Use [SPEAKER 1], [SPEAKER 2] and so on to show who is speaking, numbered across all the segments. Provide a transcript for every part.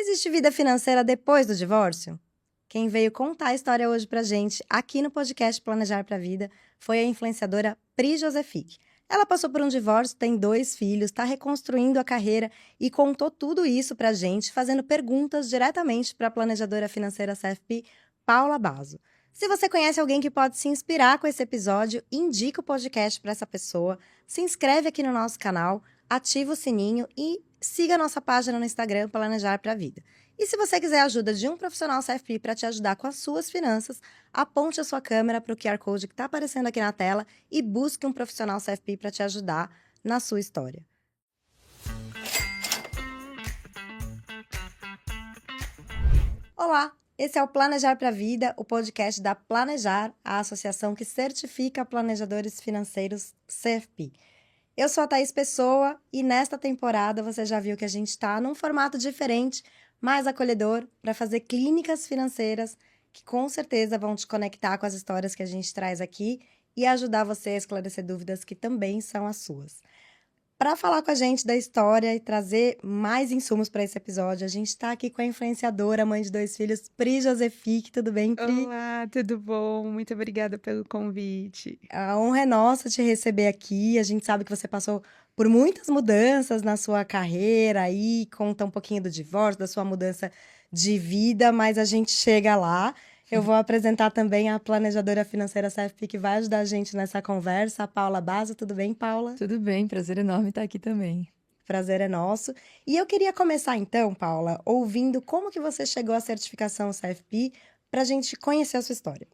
[SPEAKER 1] Existe vida financeira depois do divórcio? Quem veio contar a história hoje pra gente, aqui no podcast Planejar pra Vida, foi a influenciadora Pri Josefic. Ela passou por um divórcio, tem 2 filhos, está reconstruindo a carreira e contou tudo isso pra gente, fazendo perguntas diretamente para a planejadora financeira CFP, Paula Basso. Se você conhece alguém que pode se inspirar com esse episódio, indica o podcast para essa pessoa, se inscreve aqui no nosso canal, ativa o sininho e siga a nossa página no Instagram Planejar pra Vida. E se você quiser a ajuda de um profissional CFP para te ajudar com as suas finanças, aponte a sua câmera para o QR Code que está aparecendo aqui na tela e busque um profissional CFP para te ajudar na sua história. Olá, esse é o Planejar pra Vida, o podcast da Planejar, a associação que certifica planejadores financeiros CFP. Eu sou a Thaís Pessoa e nesta temporada você já viu que a gente está num formato diferente, mais acolhedor, para fazer clínicas financeiras que com certeza vão te conectar com as histórias que a gente traz aqui e ajudar você a esclarecer dúvidas que também são as suas. Para falar com a gente da história e trazer mais insumos para esse episódio, a gente está aqui com a influenciadora, mãe de 2 filhos, Pri Josefic. Tudo bem, Pri?
[SPEAKER 2] Olá, tudo bom? Muito obrigada pelo convite.
[SPEAKER 1] A honra é nossa te receber aqui. A gente sabe que você passou por muitas mudanças na sua carreira aí, conta um pouquinho do divórcio, da sua mudança de vida, mas a gente chega lá. Eu vou apresentar também a planejadora financeira CFP que vai ajudar a gente nessa conversa, a Paula Basso. Tudo bem, Paula?
[SPEAKER 3] Tudo bem, prazer enorme estar aqui também.
[SPEAKER 1] Prazer é nosso. E eu queria começar então, Paula, ouvindo como que você chegou à certificação CFP para a gente conhecer a sua história.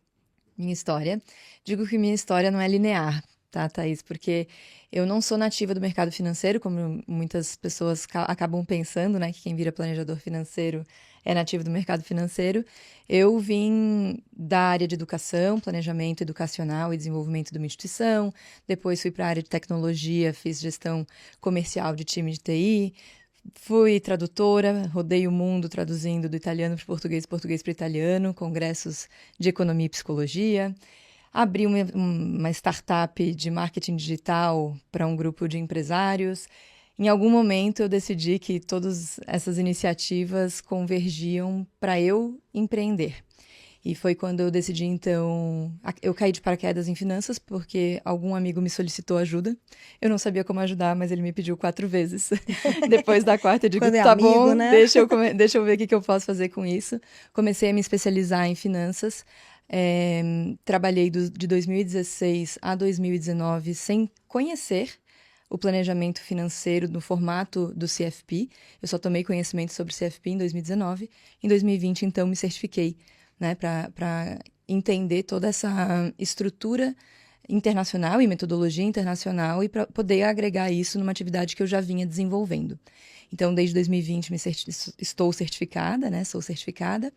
[SPEAKER 3] Minha história. Digo que minha história não é linear, tá, Thaís? Porque eu não sou nativa do mercado financeiro, como muitas pessoas acabam pensando, né? Que quem vira planejador financeiro é nativo do mercado financeiro. Eu vim da área de educação, planejamento educacional e desenvolvimento de uma instituição. Depois fui para a área de tecnologia, fiz gestão comercial de time de TI. Fui tradutora, rodei o mundo traduzindo do italiano para o português, português para o italiano, congressos de economia e psicologia. Abri uma startup de marketing digital para um grupo de empresários. Em algum momento eu decidi que todas essas iniciativas convergiam para eu empreender. E foi quando eu decidi, então... Eu caí de paraquedas em finanças, porque algum amigo me solicitou ajuda. Eu não sabia como ajudar, mas ele me pediu 4 vezes. Depois da 4ª, eu digo, tá
[SPEAKER 1] amigo,
[SPEAKER 3] bom,
[SPEAKER 1] né?
[SPEAKER 3] deixa eu ver o que eu posso fazer com isso. Comecei a me especializar em finanças. Trabalhei de 2016 a 2019 sem conhecer o planejamento financeiro no formato do CFP. Eu só tomei conhecimento sobre CFP em 2019. Em 2020, então, me certifiquei, né, para entender toda essa estrutura internacional e metodologia internacional e para poder agregar isso numa atividade que eu já vinha desenvolvendo. Então, desde 2020 estou certificada, né, sou certificada,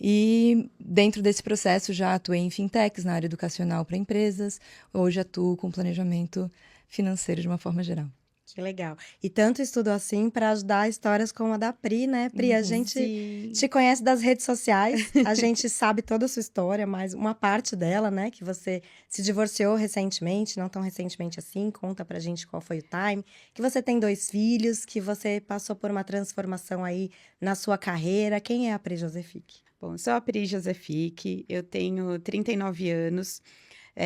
[SPEAKER 3] e dentro desse processo já atuei em fintechs na área educacional para empresas, hoje atuo com planejamento financeiro de uma forma geral.
[SPEAKER 1] Que legal. E tanto estudo assim para ajudar histórias como a da Pri, né? Pri, a gente te conhece das redes sociais, a gente sabe toda a sua história, mas uma parte dela, né? Que você se divorciou recentemente, não tão recentemente assim, conta pra gente qual foi o time. Que você tem 2 filhos, que você passou por uma transformação aí na sua carreira. Quem é a Pri Josefic?
[SPEAKER 2] Bom, sou a Pri Josefic, eu tenho 39 anos,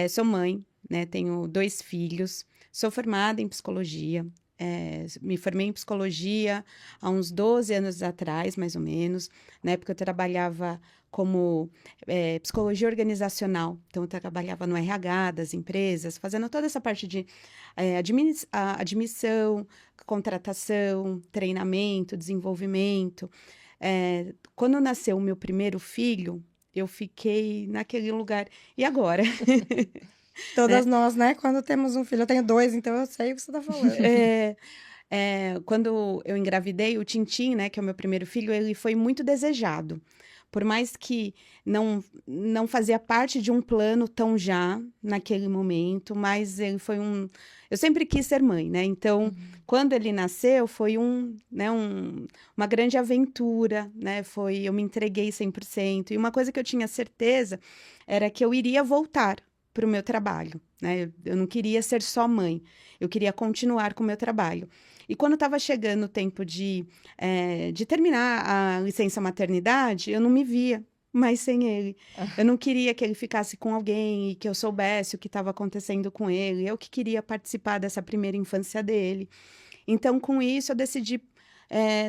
[SPEAKER 2] sou mãe, né? Tenho 2 filhos, sou formada em psicologia, me formei em psicologia há uns 12 anos atrás, mais ou menos. Na época eu trabalhava como psicologia organizacional, então eu trabalhava no RH das empresas, fazendo toda essa parte de admissão, contratação, treinamento, desenvolvimento. Quando nasceu o meu primeiro filho, eu fiquei naquele lugar. E agora?
[SPEAKER 1] Todas nós, né? Quando temos um filho, eu tenho 2, então eu sei o que você está falando.
[SPEAKER 2] Quando eu engravidei, o Tintim, né, que é o meu primeiro filho, ele foi muito desejado. Por mais que não fazia parte de um plano tão já naquele momento, mas ele foi eu sempre quis ser mãe, né? Então, quando ele nasceu, foi uma grande aventura, né? Eu me entreguei 100%. E uma coisa que eu tinha certeza era que eu iria voltar para o meu trabalho, né? Eu não queria ser só mãe, eu queria continuar com o meu trabalho. E quando estava chegando o tempo de terminar a licença maternidade, eu não me via mais sem ele. Eu não queria que ele ficasse com alguém e que eu soubesse o que estava acontecendo com ele. Eu que queria participar dessa primeira infância dele. Então, com isso, eu decidi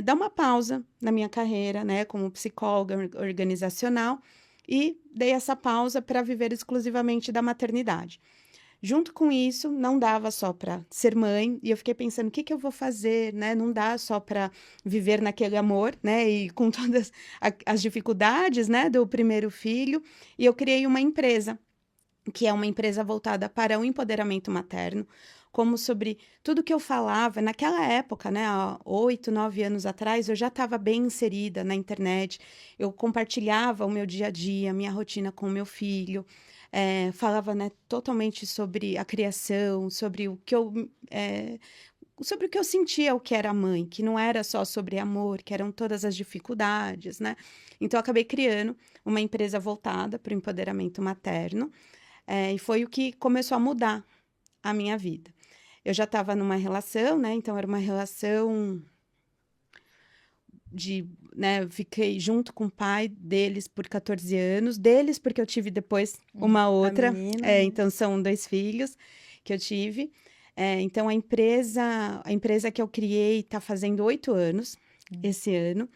[SPEAKER 2] dar uma pausa na minha carreira, né, como psicóloga organizacional, e dei essa pausa para viver exclusivamente da maternidade. Junto com isso, não dava só para ser mãe, e eu fiquei pensando, o que que eu vou fazer, né? Não dá só para viver naquele amor, né? E com todas as dificuldades, né, do primeiro filho, e eu criei uma empresa, que é uma empresa voltada para o empoderamento materno, como sobre tudo que eu falava naquela época, né, há 8, 9 anos atrás, eu já estava bem inserida na internet, eu compartilhava o meu dia a dia, a minha rotina com o meu filho, falava, né, totalmente sobre a criação, sobre o que eu sentia, o que era mãe, que não era só sobre amor, que eram todas as dificuldades, né? Então, eu acabei criando uma empresa voltada para o empoderamento materno, e foi o que começou a mudar a minha vida. Eu já estava numa relação, né? Então, era uma relação né? Fiquei junto com o pai deles por 14 anos. Deles, porque eu tive depois uma outra.
[SPEAKER 1] menina.
[SPEAKER 2] Então, são 2 filhos que eu tive. Então, a empresa que eu criei está fazendo 8 anos esse ano.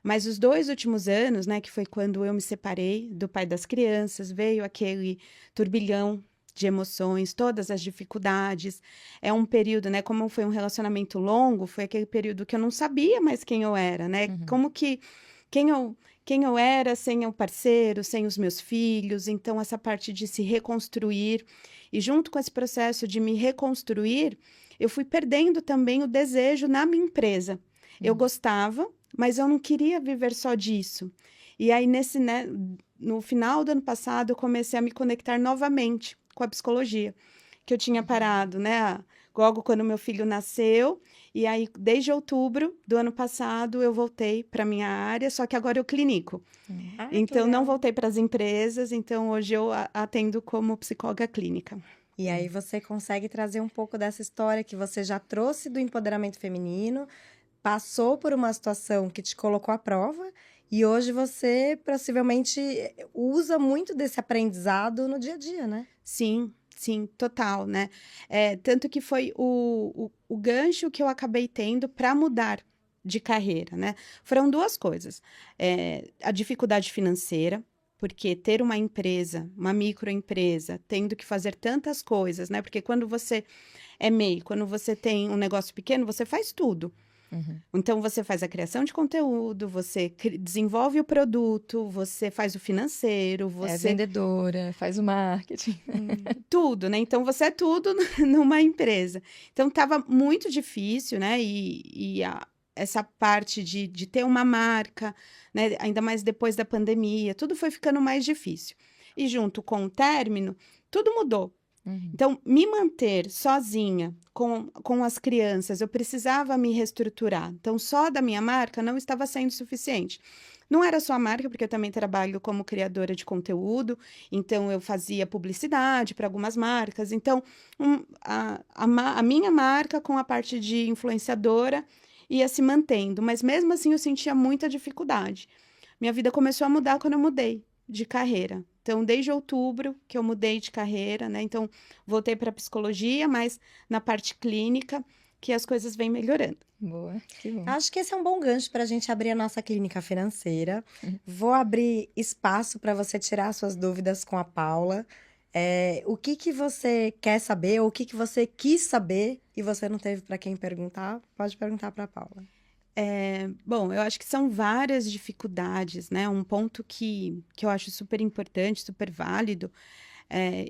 [SPEAKER 2] Mas os 2 últimos anos, né? Que foi quando eu me separei do pai das crianças, veio aquele turbilhão de emoções, todas as dificuldades. É um período, né? Como foi um relacionamento longo, foi aquele período que eu não sabia mais quem eu era, né? Como que quem eu era sem o parceiro, sem os meus filhos. Então, essa parte de se reconstruir. E junto com esse processo de me reconstruir, eu fui perdendo também o desejo na minha empresa. Eu gostava, mas eu não queria viver só disso. E aí, né, no final do ano passado, eu comecei a me conectar novamente com a psicologia, que eu tinha parado, né, logo quando meu filho nasceu, e aí desde outubro do ano passado eu voltei para minha área, só que agora eu clinico. Então não voltei para as empresas, então hoje eu atendo como psicóloga clínica.
[SPEAKER 1] E aí você consegue trazer um pouco dessa história que você já trouxe do empoderamento feminino, passou por uma situação que te colocou à prova, e hoje você possivelmente usa muito desse aprendizado no dia a dia, né?
[SPEAKER 2] Sim, total, né? Tanto que foi o gancho que eu acabei tendo para mudar de carreira, né? Foram 2 coisas. A dificuldade financeira, porque ter uma empresa, uma microempresa, tendo que fazer tantas coisas, né? Porque quando você é MEI, quando você tem um negócio pequeno, você faz tudo. Então, você faz a criação de conteúdo, você desenvolve o produto, você faz o financeiro, você...
[SPEAKER 3] É vendedora, faz o marketing.
[SPEAKER 2] Tudo, né? Então, você é tudo numa empresa. Então, estava muito difícil, né? Essa parte de ter uma marca, né? Ainda mais depois da pandemia, tudo foi ficando mais difícil. E junto com o término, tudo mudou. Então, me manter sozinha com as crianças, eu precisava me reestruturar. Então, só da minha marca não estava sendo suficiente. Não era só a marca, porque eu também trabalho como criadora de conteúdo, então eu fazia publicidade para algumas marcas. Então, a minha marca com a parte de influenciadora ia se mantendo, mas mesmo assim eu sentia muita dificuldade. Minha vida começou a mudar quando eu mudei de carreira. Então, desde outubro que eu mudei de carreira, né? Então, voltei para psicologia, mas na parte clínica, que as coisas vêm melhorando.
[SPEAKER 3] Boa, que bom.
[SPEAKER 1] Acho que esse é um bom gancho para a gente abrir a nossa clínica financeira. Vou abrir espaço para você tirar suas dúvidas com a Paula. O que você quer saber, ou o que você quis saber e você não teve para quem perguntar, pode perguntar para a Paula.
[SPEAKER 2] Bom, eu acho que são várias dificuldades, né? Um ponto que eu acho super importante, super válido,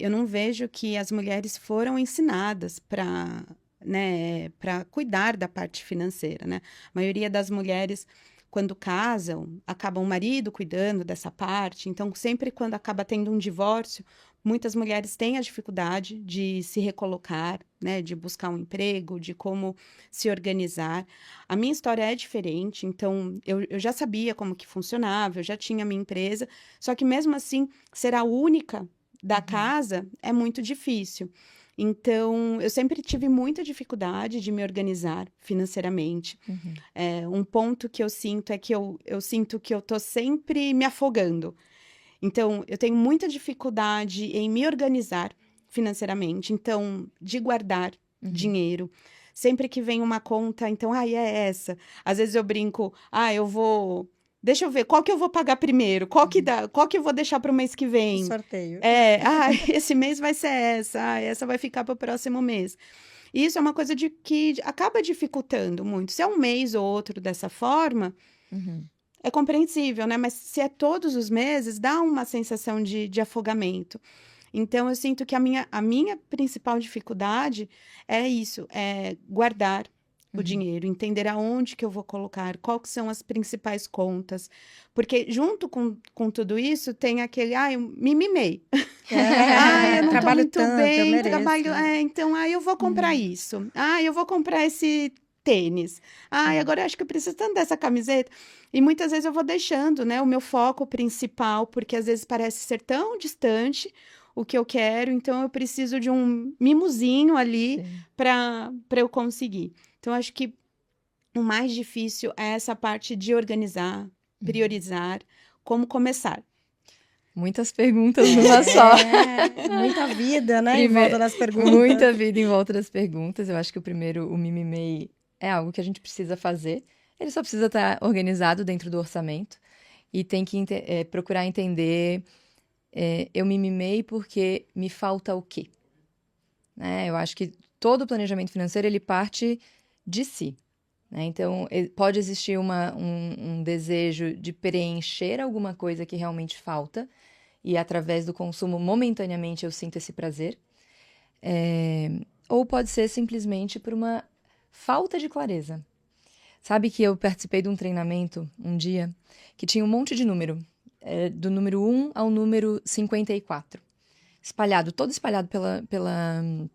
[SPEAKER 2] eu não vejo que as mulheres foram ensinadas para, né, para cuidar da parte financeira, né? A maioria das mulheres, quando casam, acaba o marido cuidando dessa parte. Então, sempre quando acaba tendo um divórcio, muitas mulheres têm a dificuldade de se recolocar, né, de buscar um emprego, de como se organizar. A minha história é diferente, então eu já sabia como que funcionava, eu já tinha minha empresa, só que mesmo assim, ser a única da casa é muito difícil. Então, eu sempre tive muita dificuldade de me organizar financeiramente. Um ponto que eu sinto é que eu sinto que eu tô sempre me afogando. Então, eu tenho muita dificuldade em me organizar financeiramente. Então, de guardar dinheiro. Sempre que vem uma conta, então, é essa. Às vezes eu brinco, eu vou... Deixa eu ver, qual que eu vou pagar primeiro? Qual que eu vou deixar para o mês que vem?
[SPEAKER 1] Sorteio.
[SPEAKER 2] Esse mês vai ser essa. Essa vai ficar para o próximo mês. E isso é uma coisa que acaba dificultando muito. Se é um mês ou outro dessa forma, é compreensível, né? Mas se é todos os meses, dá uma sensação de afogamento. Então, eu sinto que a minha principal dificuldade é isso, é guardar o dinheiro, entender aonde que eu vou colocar, quais são as principais contas. Porque junto com tudo isso, tem aquele, eu me mimei. Eu não tô
[SPEAKER 1] trabalho
[SPEAKER 2] muito
[SPEAKER 1] tanto, eu
[SPEAKER 2] bem,
[SPEAKER 1] mereço.
[SPEAKER 2] trabalho... então, eu vou comprar isso. Eu vou comprar esse tênis. Agora eu acho que eu preciso tanto dessa camiseta. E muitas vezes eu vou deixando, né, o meu foco principal, porque às vezes parece ser tão distante o que eu quero, então eu preciso de um mimozinho ali para eu conseguir. Então, eu acho que o mais difícil é essa parte de organizar, priorizar, como começar.
[SPEAKER 3] Muitas perguntas numa só.
[SPEAKER 1] Muita vida, né, em
[SPEAKER 3] Primeiro,
[SPEAKER 1] volta das perguntas.
[SPEAKER 3] muita vida em volta das perguntas. Eu acho que o mimimi é algo que a gente precisa fazer. Ele só precisa estar organizado dentro do orçamento e tem que procurar entender, eu me mimei porque me falta o quê? Né? Eu acho que todo o planejamento financeiro, ele parte de si. Né? Então, pode existir um desejo de preencher alguma coisa que realmente falta, e através do consumo, momentaneamente, eu sinto esse prazer. Ou pode ser simplesmente por uma falta de clareza. Sabe que eu participei de um treinamento um dia que tinha um monte de número, do número 1 ao número 54, todo espalhado pela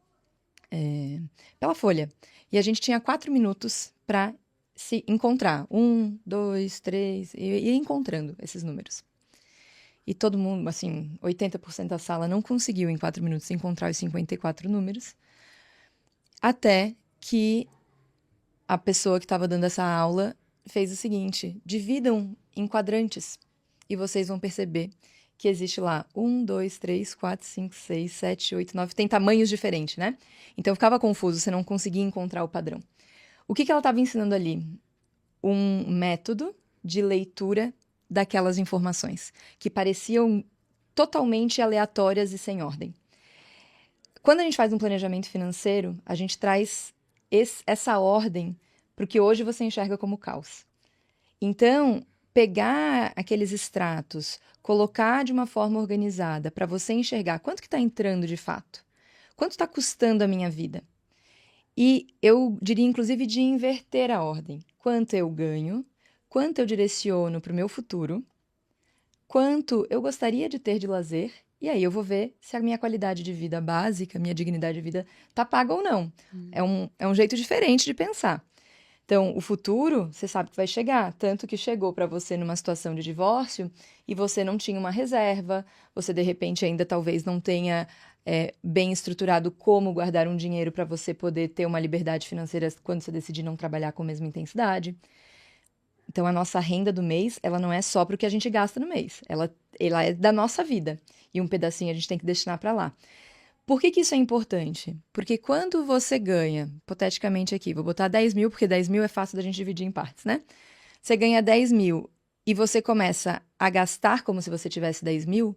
[SPEAKER 3] folha. E a gente tinha 4 minutos para se encontrar. 1, 2, 3, e ir encontrando esses números. E todo mundo, assim, 80% da sala não conseguiu em 4 minutos encontrar os 54 números. Até que a pessoa que estava dando essa aula fez o seguinte: dividam em quadrantes e vocês vão perceber que existe lá 1, 2, 3, 4, 5, 6, 7, 8, 9. Tem tamanhos diferentes, né? Então ficava confuso, você não conseguia encontrar o padrão. O que ela estava ensinando ali? Um método de leitura daquelas informações, que pareciam totalmente aleatórias e sem ordem. Quando a gente faz um planejamento financeiro, a gente traz essa ordem para o que hoje você enxerga como caos. Então, pegar aqueles extratos, colocar de uma forma organizada para você enxergar quanto que está entrando de fato, quanto está custando a minha vida. E eu diria, inclusive, de inverter a ordem. Quanto eu ganho, quanto eu direciono para o meu futuro, quanto eu gostaria de ter de lazer, e aí eu vou ver se a minha qualidade de vida básica, minha dignidade de vida, está paga ou não. É um jeito diferente de pensar. Então, o futuro, você sabe que vai chegar, tanto que chegou para você numa situação de divórcio e você não tinha uma reserva, você de repente ainda talvez não tenha bem estruturado como guardar um dinheiro para você poder ter uma liberdade financeira quando você decidir não trabalhar com a mesma intensidade. Então, a nossa renda do mês, ela não é só para o que a gente gasta no mês, ela é da nossa vida e um pedacinho a gente tem que destinar para lá. Por que isso é importante? Porque quando você ganha, hipoteticamente aqui, vou botar 10 mil, porque 10 mil é fácil da gente dividir em partes, né? Você ganha 10 mil e você começa a gastar como se você tivesse 10 mil,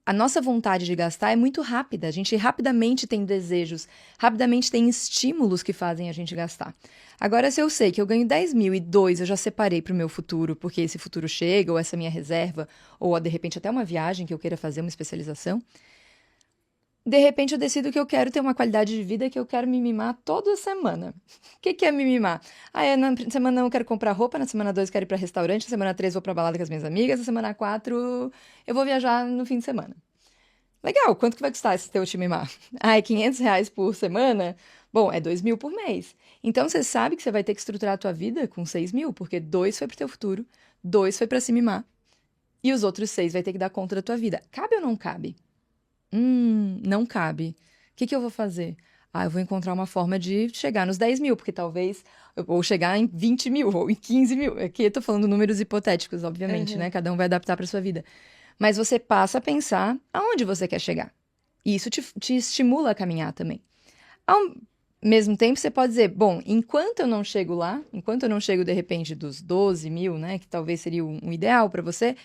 [SPEAKER 3] a nossa vontade de gastar é muito rápida. A gente rapidamente tem desejos, rapidamente tem estímulos que fazem a gente gastar. Agora, se eu sei que eu ganho 10 mil e 2 eu já separei para o meu futuro, porque esse futuro chega, ou essa minha reserva, ou de repente até uma viagem que eu queira fazer, uma especialização, de repente eu decido que eu quero ter uma qualidade de vida, que eu quero me mimar toda semana. O que é me mimar? Na semana 1 eu quero comprar roupa, na semana 2 eu quero ir para restaurante, na semana 3 eu vou para balada com as minhas amigas, na semana 4 eu vou viajar no fim de semana. Legal, quanto que vai custar esse teu te mimar? É R$500 por semana? Bom, é 2 mil por mês. Então você sabe que você vai ter que estruturar a tua vida com 6 mil, porque 2 foi pro teu futuro, 2 foi para se mimar, e os outros 6 vai ter que dar conta da tua vida. Cabe ou não cabe? Não cabe. que eu vou fazer? Eu vou encontrar uma forma de chegar nos 10 mil, porque talvez, ou chegar em 20 mil, ou em 15 mil. Aqui eu tô falando números hipotéticos, obviamente, né? Cada um vai adaptar para sua vida. Mas você passa a pensar aonde você quer chegar. E isso te estimula a caminhar também. Ao mesmo tempo, você pode dizer, bom, enquanto eu não chego lá, enquanto eu não chego, de repente, dos 12 mil, né? Que talvez seria um ideal para você,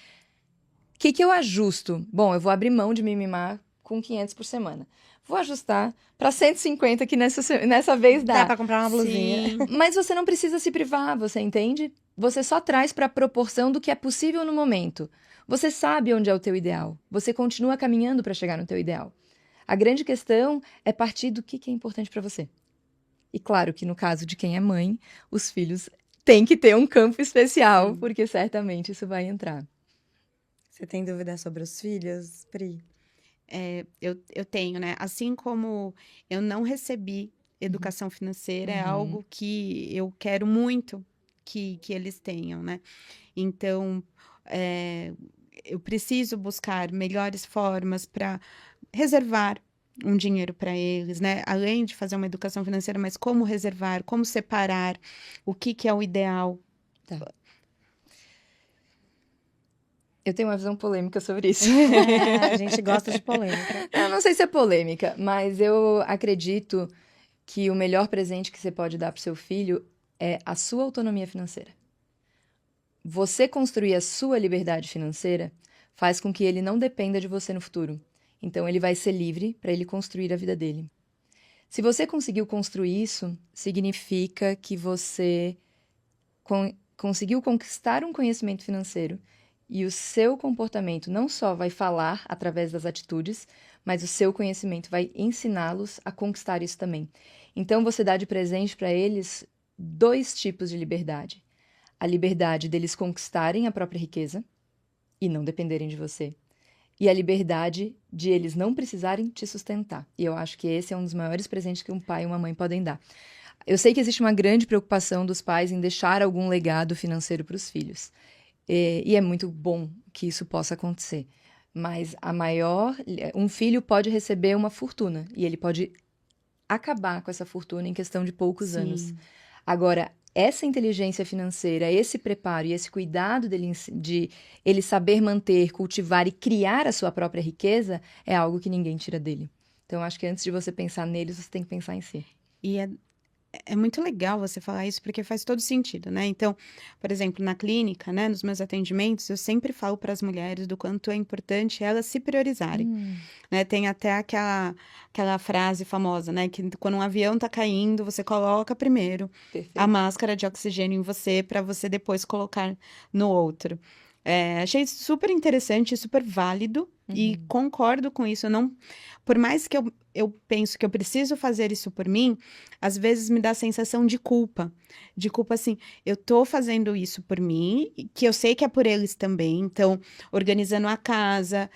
[SPEAKER 3] o que eu ajusto? Bom, eu vou abrir mão de me mimar com 500 por semana. Vou ajustar para 150, que nessa vez dá.
[SPEAKER 1] Dá pra comprar uma blusinha.
[SPEAKER 2] Sim.
[SPEAKER 3] Mas você não precisa se privar, você entende? Você só traz para a proporção do que é possível no momento. Você sabe onde é o teu ideal. Você continua caminhando para chegar no teu ideal. A grande questão é partir do que é importante para você. E claro que no caso de quem é mãe, os filhos têm que ter um campo especial, porque certamente isso vai entrar.
[SPEAKER 1] Você tem dúvida sobre os filhos, Pri?
[SPEAKER 2] Eu tenho, né? Assim como eu não recebi educação financeira, é algo que eu quero muito que eles tenham, né? Então, eu preciso buscar melhores formas para reservar um dinheiro para eles, né? Além de fazer uma educação financeira, mas como reservar, como separar, o que é o ideal.
[SPEAKER 3] Tá. Eu tenho uma visão polêmica sobre isso.
[SPEAKER 1] A gente gosta de polêmica.
[SPEAKER 3] Eu não sei se é polêmica, mas eu acredito que o melhor presente que você pode dar para o seu filho é a sua autonomia financeira. Você construir a sua liberdade financeira faz com que ele não dependa de você no futuro. Então, ele vai ser livre para ele construir a vida dele. Se você conseguiu construir isso, significa que você conseguiu conquistar um conhecimento financeiro e o seu comportamento não só vai falar através das atitudes, mas o seu conhecimento vai ensiná-los a conquistar isso também. Então, você dá de presente para eles 2 tipos de liberdade. A liberdade deles conquistarem a própria riqueza e não dependerem de você. E a liberdade de eles não precisarem te sustentar. E eu acho que esse é um dos maiores presentes que um pai e uma mãe podem dar. Eu sei que existe uma grande preocupação dos pais em deixar algum legado financeiro para os filhos. E é muito bom que isso possa acontecer. Mas um filho pode receber uma fortuna e ele pode acabar com essa fortuna em questão de poucos anos. Agora, essa inteligência financeira, esse preparo e esse cuidado de ele saber manter, cultivar e criar a sua própria riqueza é algo que ninguém tira dele. Então, acho que antes de você pensar neles, você tem que pensar em si.
[SPEAKER 2] E é muito legal você falar isso, porque faz todo sentido, né? Então, por exemplo, na clínica, né, nos meus atendimentos, eu sempre falo para as mulheres do quanto é importante elas se priorizarem, né? Tem até aquela frase famosa, né, que quando um avião tá caindo, você coloca primeiro a máscara de oxigênio em você, para você depois colocar no outro. Achei super interessante, super válido, e concordo com isso. Por mais que eu penso que eu preciso fazer isso por mim, às vezes me dá a sensação de culpa. De culpa, assim, eu tô fazendo isso por mim, que eu sei que é por eles também. Então, organizando a casa,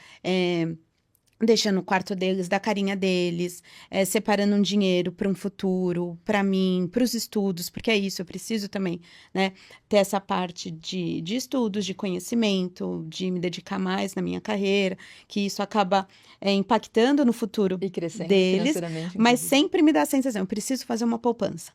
[SPEAKER 2] deixando o quarto deles, da carinha deles, separando um dinheiro para um futuro, para mim, para os estudos, porque é isso, eu preciso também, né, ter essa parte de estudos, de conhecimento, de me dedicar mais na minha carreira, que isso acaba impactando no futuro
[SPEAKER 3] e crescendo
[SPEAKER 2] deles,
[SPEAKER 3] financeiramente,
[SPEAKER 2] mas sempre me dá a sensação, eu preciso fazer uma poupança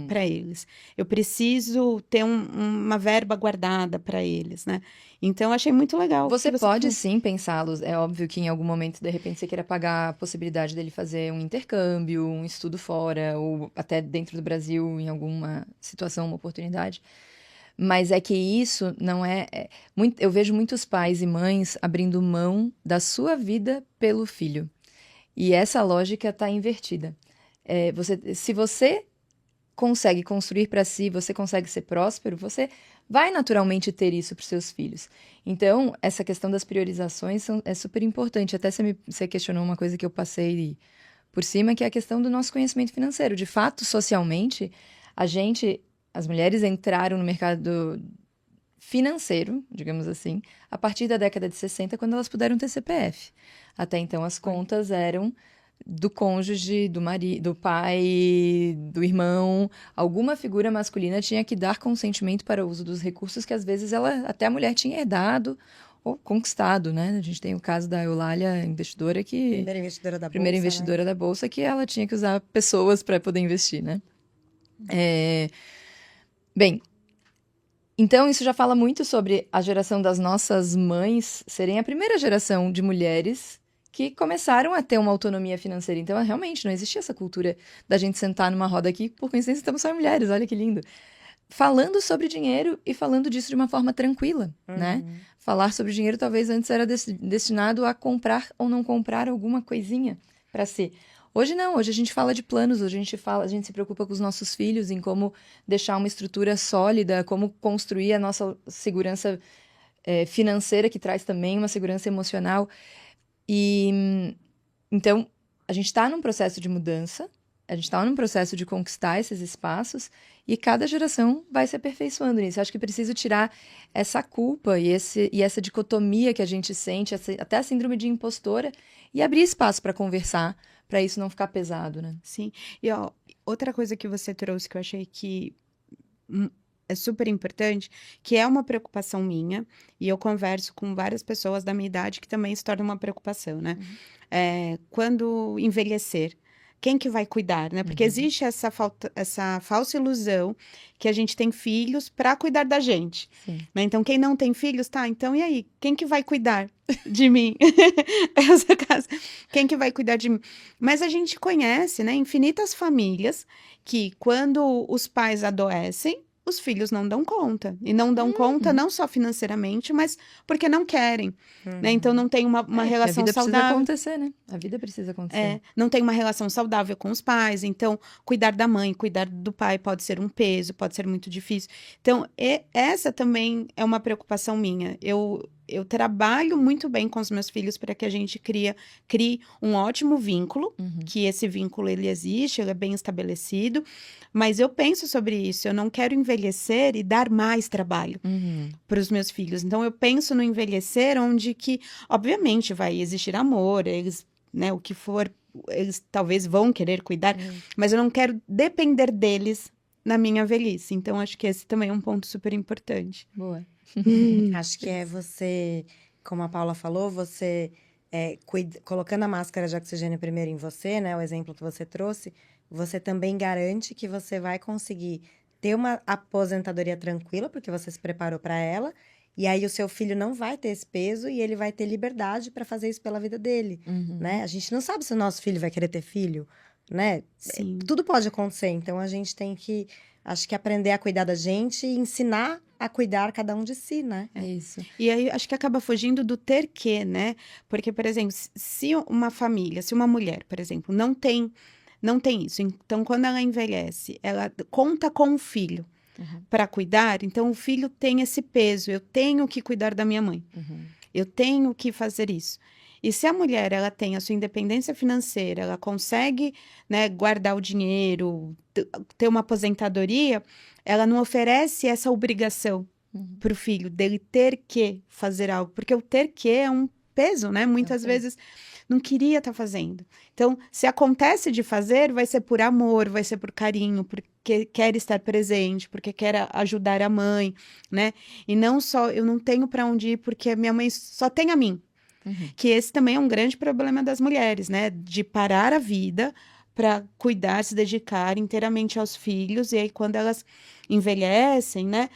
[SPEAKER 2] para eles, eu preciso ter uma verba guardada para eles, né? Então, eu achei muito legal.
[SPEAKER 3] Você pode sim pensá-los. É óbvio que em algum momento, de repente, você queira pagar a possibilidade dele fazer um intercâmbio, um estudo fora, ou até dentro do Brasil, em alguma situação, uma oportunidade. Mas é que isso não eu vejo muitos pais e mães abrindo mão da sua vida pelo filho. E essa lógica está invertida. Se você consegue construir para si, você consegue ser próspero, você vai naturalmente ter isso para os seus filhos. Então, essa questão das priorizações é super importante. Até você questionou uma coisa que eu passei por cima, que é a questão do nosso conhecimento financeiro. De fato, socialmente, as mulheres entraram no mercado financeiro, digamos assim, a partir da década de 60, quando elas puderam ter CPF. Até então, as contas eram do cônjuge, do marido, do pai, do irmão. Alguma figura masculina tinha que dar consentimento para o uso dos recursos que, às vezes, até a mulher tinha herdado conquistado, né? A gente tem o caso da Eulália, investidora que...
[SPEAKER 1] Primeira investidora
[SPEAKER 3] da Bolsa, que ela tinha que usar pessoas para poder investir, né? Bem, então isso já fala muito sobre a geração das nossas mães serem a primeira geração de mulheres que começaram a ter uma autonomia financeira. Então, realmente, não existia essa cultura da gente sentar numa roda aqui, por coincidência, estamos só mulheres, olha que lindo. Falando sobre dinheiro e falando disso de uma forma tranquila, né? Falar sobre dinheiro talvez antes era destinado a comprar ou não comprar alguma coisinha para si. Hoje não, hoje a gente fala de planos, hoje a gente se preocupa com os nossos filhos, em como deixar uma estrutura sólida, como construir a nossa segurança financeira, que traz também uma segurança emocional. E então, a gente está num processo de mudança, a gente está num processo de conquistar esses espaços e cada geração vai se aperfeiçoando nisso. Eu acho que preciso tirar essa culpa e essa dicotomia que a gente sente, até a síndrome de impostora, e abrir espaço para conversar, para isso não ficar pesado, né?
[SPEAKER 2] Sim. E ó, outra coisa que você trouxe que eu achei que é super importante, que é uma preocupação minha, e eu converso com várias pessoas da minha idade que também se torna uma preocupação, né? Quando envelhecer, quem que vai cuidar, né? Porque existe essa falsa ilusão que a gente tem filhos para cuidar da gente, né? Então, quem não tem filhos, tá, então e aí? Quem que vai cuidar de mim? Essa casa, quem que vai cuidar de mim? Mas a gente conhece, né, infinitas famílias que quando os pais adoecem, os filhos não dão conta. E não dão conta não só financeiramente, mas porque não querem. Né? Então, não tem uma relação saudável.
[SPEAKER 3] A vida precisa acontecer, né? A vida precisa acontecer.
[SPEAKER 2] Não tem uma relação saudável com os pais. Então, cuidar da mãe, cuidar do pai pode ser um peso, pode ser muito difícil. Então, essa também é uma preocupação minha. Eu trabalho muito bem com os meus filhos para que a gente crie um ótimo vínculo, que esse vínculo ele existe, ele é bem estabelecido, mas eu penso sobre isso, eu não quero envelhecer e dar mais trabalho para os meus filhos. Então, eu penso no envelhecer onde que, obviamente, vai existir amor, eles, né, o que for, eles talvez vão querer cuidar, mas eu não quero depender deles na minha velhice. Então, acho que esse também é um ponto super importante.
[SPEAKER 3] Boa.
[SPEAKER 1] Acho que é você, como a Paula falou, você colocando a máscara de oxigênio primeiro em você, né? O exemplo que você trouxe, você também garante que você vai conseguir ter uma aposentadoria tranquila, porque você se preparou para ela, e aí o seu filho não vai ter esse peso e ele vai ter liberdade para fazer isso pela vida dele, né? A gente não sabe se o nosso filho vai querer ter filho, né?
[SPEAKER 2] Sim.
[SPEAKER 1] Tudo pode acontecer, então a gente tem que, acho que aprender a cuidar da gente e ensinar a cuidar cada um de si, né?
[SPEAKER 3] É isso.
[SPEAKER 2] E aí, acho que acaba fugindo do ter que, né? Porque, por exemplo, se uma família, se uma mulher, por exemplo, não tem isso. Então, quando ela envelhece, ela conta com o filho para cuidar, então o filho tem esse peso. Eu tenho que cuidar da minha mãe. Eu tenho que fazer isso. E se a mulher ela tem a sua independência financeira, ela consegue, né, guardar o dinheiro, ter uma aposentadoria, ela não oferece essa obrigação para o filho dele ter que fazer algo, porque o ter que é um peso, né? Muitas vezes não queria estar fazendo. Então, se acontece de fazer, vai ser por amor, vai ser por carinho, porque quer estar presente, porque quer ajudar a mãe, né? E não só, eu não tenho para onde ir porque minha mãe só tem a mim. Que esse também é um grande problema das mulheres, né? De parar a vida para cuidar, se dedicar inteiramente aos filhos, e aí quando elas envelhecem, né?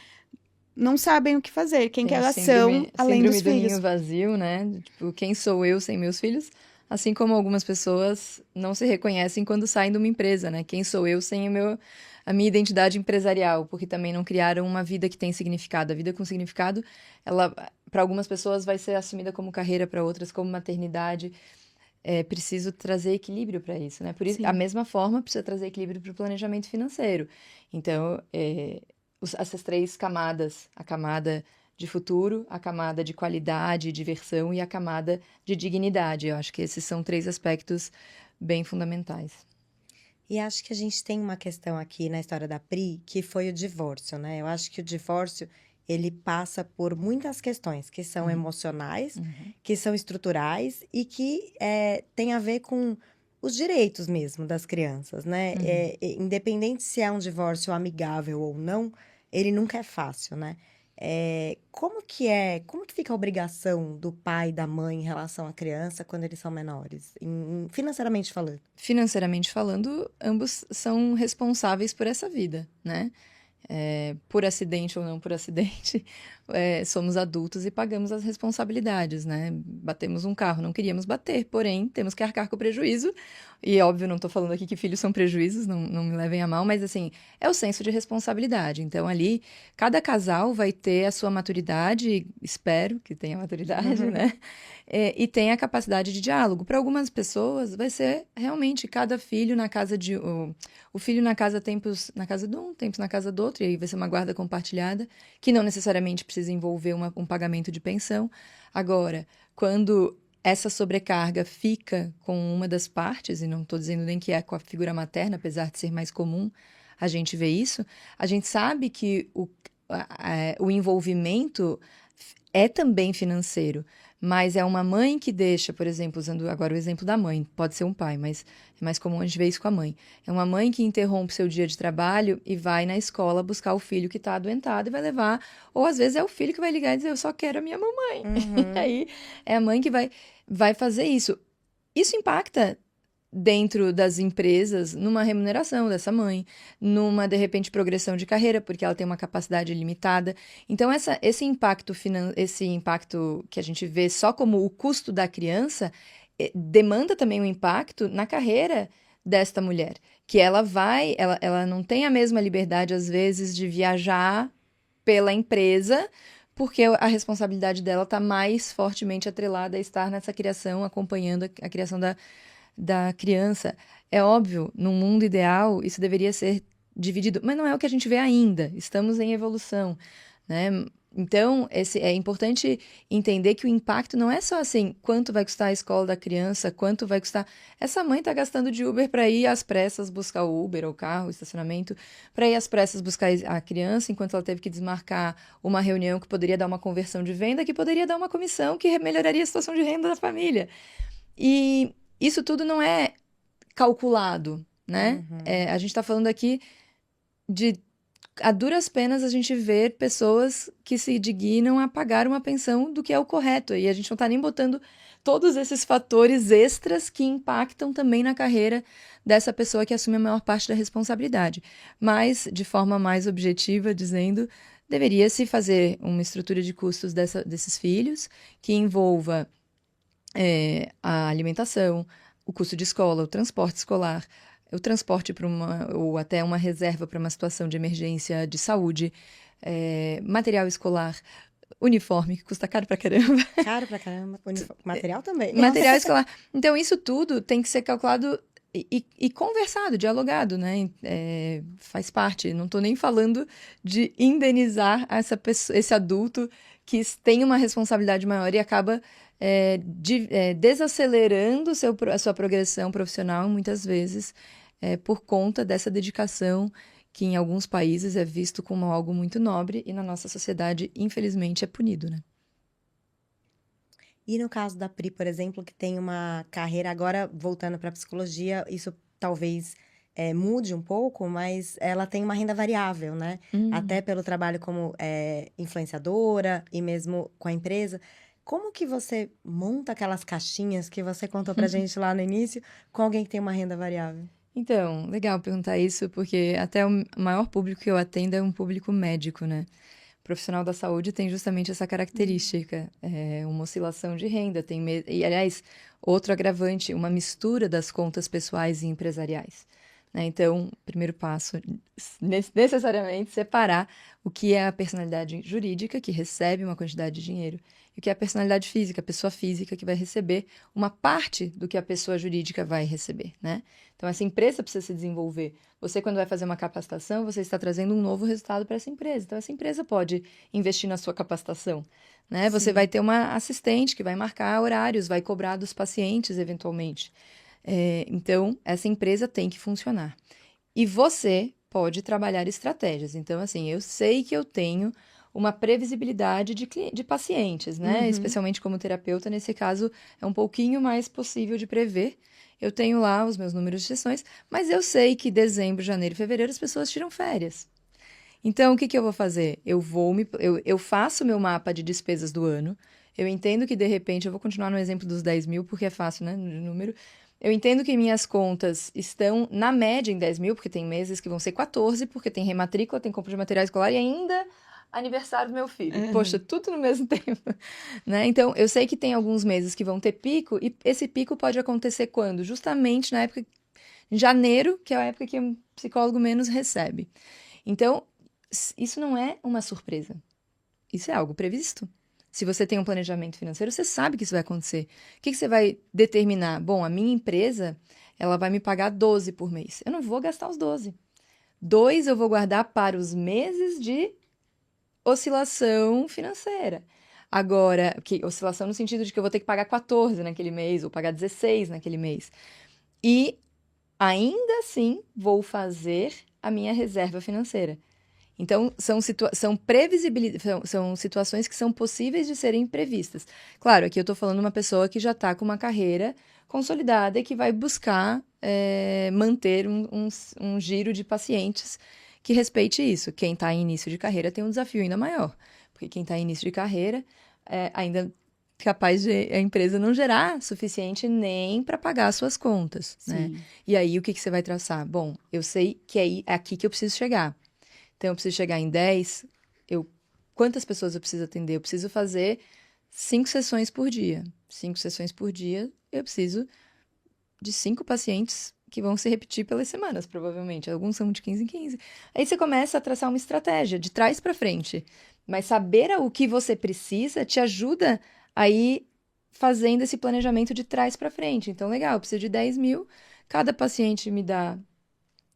[SPEAKER 2] Não sabem o que fazer, quem que elas são, além dos
[SPEAKER 3] síndrome do
[SPEAKER 2] filhos.
[SPEAKER 3] ninho vazio, né? Tipo, quem sou eu sem meus filhos? Assim como algumas pessoas não se reconhecem quando saem de uma empresa, né? Quem sou eu sem a minha identidade empresarial? Porque também não criaram uma vida que tem significado. A vida com significado, ela, para algumas pessoas, vai ser assumida como carreira, para outras como maternidade. É preciso trazer equilíbrio para isso, né? Por isso, a mesma forma, precisa trazer equilíbrio para o planejamento financeiro. Então, essas três camadas, a camada de futuro, a camada de qualidade, diversão e a camada de dignidade. Eu acho que esses são três aspectos bem fundamentais.
[SPEAKER 1] E acho que a gente tem uma questão aqui na história da Pri, que foi o divórcio, né? Eu acho que o divórcio, ele passa por muitas questões que são emocionais, que são estruturais e que tem a ver com os direitos mesmo das crianças, né? Independente se é um divórcio amigável ou não, ele nunca é fácil, né? como que fica a obrigação do pai e da mãe em relação à criança quando eles são menores, financeiramente falando?
[SPEAKER 3] Financeiramente falando, ambos são responsáveis por essa vida, né? Por acidente ou não por acidente, somos adultos e pagamos as responsabilidades, né? Batemos um carro, não queríamos bater, porém, temos que arcar com o prejuízo. E, óbvio, não estou falando aqui que filhos são prejuízos, não me levem a mal, mas, assim, é o senso de responsabilidade. Então, ali, cada casal vai ter a sua maturidade, espero que tenha maturidade, né? E tem a capacidade de diálogo. Para algumas pessoas, vai ser realmente cada filho na casa de... O filho na casa, tempos na casa de um, tempos na casa do outro, e aí vai ser uma guarda compartilhada, que não necessariamente precisa envolver um pagamento de pensão. Agora, quando essa sobrecarga fica com uma das partes, e não estou dizendo nem que é com a figura materna, apesar de ser mais comum a gente ver isso, a gente sabe que o envolvimento é também financeiro, mas é uma mãe que deixa, por exemplo, usando agora o exemplo da mãe, pode ser um pai, mas é mais comum a gente ver isso com a mãe. É uma mãe que interrompe seu dia de trabalho e vai na escola buscar o filho que está adoentado e vai levar, ou às vezes é o filho que vai ligar e dizer, eu só quero a minha mamãe. E aí é a mãe que vai fazer isso. Isso impacta dentro das empresas, numa remuneração dessa mãe, numa, de repente, progressão de carreira, porque ela tem uma capacidade limitada. Então, esse impacto que a gente vê só como o custo da criança, demanda também um impacto na carreira desta mulher, que ela não tem a mesma liberdade, às vezes, de viajar pela empresa, porque a responsabilidade dela está mais fortemente atrelada a estar nessa criação, acompanhando a criação da criança. É óbvio, num mundo ideal, isso deveria ser dividido, mas não é o que a gente vê ainda. Estamos em evolução, né? Então, é importante entender que o impacto não é só assim, quanto vai custar a escola da criança, quanto vai custar... Essa mãe está gastando de Uber para ir às pressas buscar o Uber, ou o carro, o estacionamento, para ir às pressas buscar a criança, enquanto ela teve que desmarcar uma reunião que poderia dar uma conversão de venda, que poderia dar uma comissão que melhoraria a situação de renda da família. E isso tudo não é calculado, né? A gente está falando aqui de... A duras penas a gente vê pessoas que se dignam a pagar uma pensão do que é o correto. E a gente não está nem botando todos esses fatores extras que impactam também na carreira dessa pessoa que assume a maior parte da responsabilidade. Mas, de forma mais objetiva, dizendo, deveria-se fazer uma estrutura de custos desses filhos que envolva a alimentação, o custo de escola, o transporte escolar, o transporte ou até uma reserva para uma situação de emergência de saúde, material escolar, uniforme, que custa caro pra caramba.
[SPEAKER 1] Caro pra caramba. Material também.
[SPEAKER 3] Material escolar. Então, isso tudo tem que ser calculado e conversado, dialogado, né? Faz parte. Não estou nem falando de indenizar esse adulto que tem uma responsabilidade maior e acaba desacelerando a sua progressão profissional, muitas vezes, por conta dessa dedicação que em alguns países é visto como algo muito nobre e na nossa sociedade, infelizmente, é punido, né?
[SPEAKER 1] E no caso da Pri, por exemplo, que tem uma carreira agora voltando para a psicologia, isso talvez mude um pouco, mas ela tem uma renda variável, né? Até pelo trabalho como influenciadora e mesmo com a empresa. Como que você monta aquelas caixinhas que você contou pra gente lá no início com alguém que tem uma renda variável?
[SPEAKER 3] Então, legal perguntar isso, porque até o maior público que eu atendo é um público médico, né? O profissional da saúde tem justamente essa característica, uma oscilação de renda, e, aliás, outro agravante, uma mistura das contas pessoais e empresariais. Né? Então, primeiro passo, necessariamente separar o que é a personalidade jurídica, que recebe uma quantidade de dinheiro, e o que é a personalidade física, a pessoa física que vai receber uma parte do que a pessoa jurídica vai receber, né? Então, essa empresa precisa se desenvolver. Você, quando vai fazer uma capacitação, você está trazendo um novo resultado para essa empresa. Então, essa empresa pode investir na sua capacitação, né? Você vai ter uma assistente que vai marcar horários, vai cobrar dos pacientes, eventualmente. Então, essa empresa tem que funcionar. E você pode trabalhar estratégias. Então, assim, eu sei que eu tenho uma previsibilidade de pacientes, né? Especialmente como terapeuta, nesse caso, é um pouquinho mais possível de prever. Eu tenho lá os meus números de sessões, mas eu sei que dezembro, janeiro e fevereiro as pessoas tiram férias. Então, o que eu vou fazer? Eu faço meu mapa de despesas do ano. Eu entendo que, de repente, eu vou continuar no exemplo dos 10 mil, porque é fácil, né, de número. Eu entendo que minhas contas estão, na média, em 10 mil, porque tem meses que vão ser 14, porque tem rematrícula, tem compra de material escolar e ainda aniversário do meu filho. Poxa, tudo no mesmo tempo, né? Então, eu sei que tem alguns meses que vão ter pico, e esse pico pode acontecer quando? Justamente na época, em janeiro, que é a época que o psicólogo menos recebe. Então, isso não é uma surpresa. Isso é algo previsto. Se você tem um planejamento financeiro, você sabe que isso vai acontecer. O que você vai determinar? Bom, a minha empresa, ela vai me pagar 12 por mês. Eu não vou gastar os 12. 2 eu vou guardar para os meses de oscilação financeira. Agora, oscilação no sentido de que eu vou ter que pagar 14 naquele mês, ou pagar 16 naquele mês. E ainda assim vou fazer a minha reserva financeira. Então, são situações que são possíveis de serem previstas. Claro, aqui eu estou falando de uma pessoa que já está com uma carreira consolidada e que vai buscar manter um giro de pacientes que respeite isso. Quem está em início de carreira tem um desafio ainda maior, porque quem está em início de carreira ainda capaz de a empresa não gerar suficiente nem para pagar as suas contas, né? E aí, o que você vai traçar? Bom, eu sei que é aqui que eu preciso chegar. Então, eu preciso chegar em 10, quantas pessoas eu preciso atender? Eu preciso fazer 5 sessões por dia. 5 sessões por dia, eu preciso de 5 pacientes que vão se repetir pelas semanas, provavelmente. Alguns são de 15 em 15. Aí você começa a traçar uma estratégia de trás para frente. Mas saber o que você precisa te ajuda a ir fazendo esse planejamento de trás para frente. Então, legal, eu preciso de 10 mil, cada paciente me dá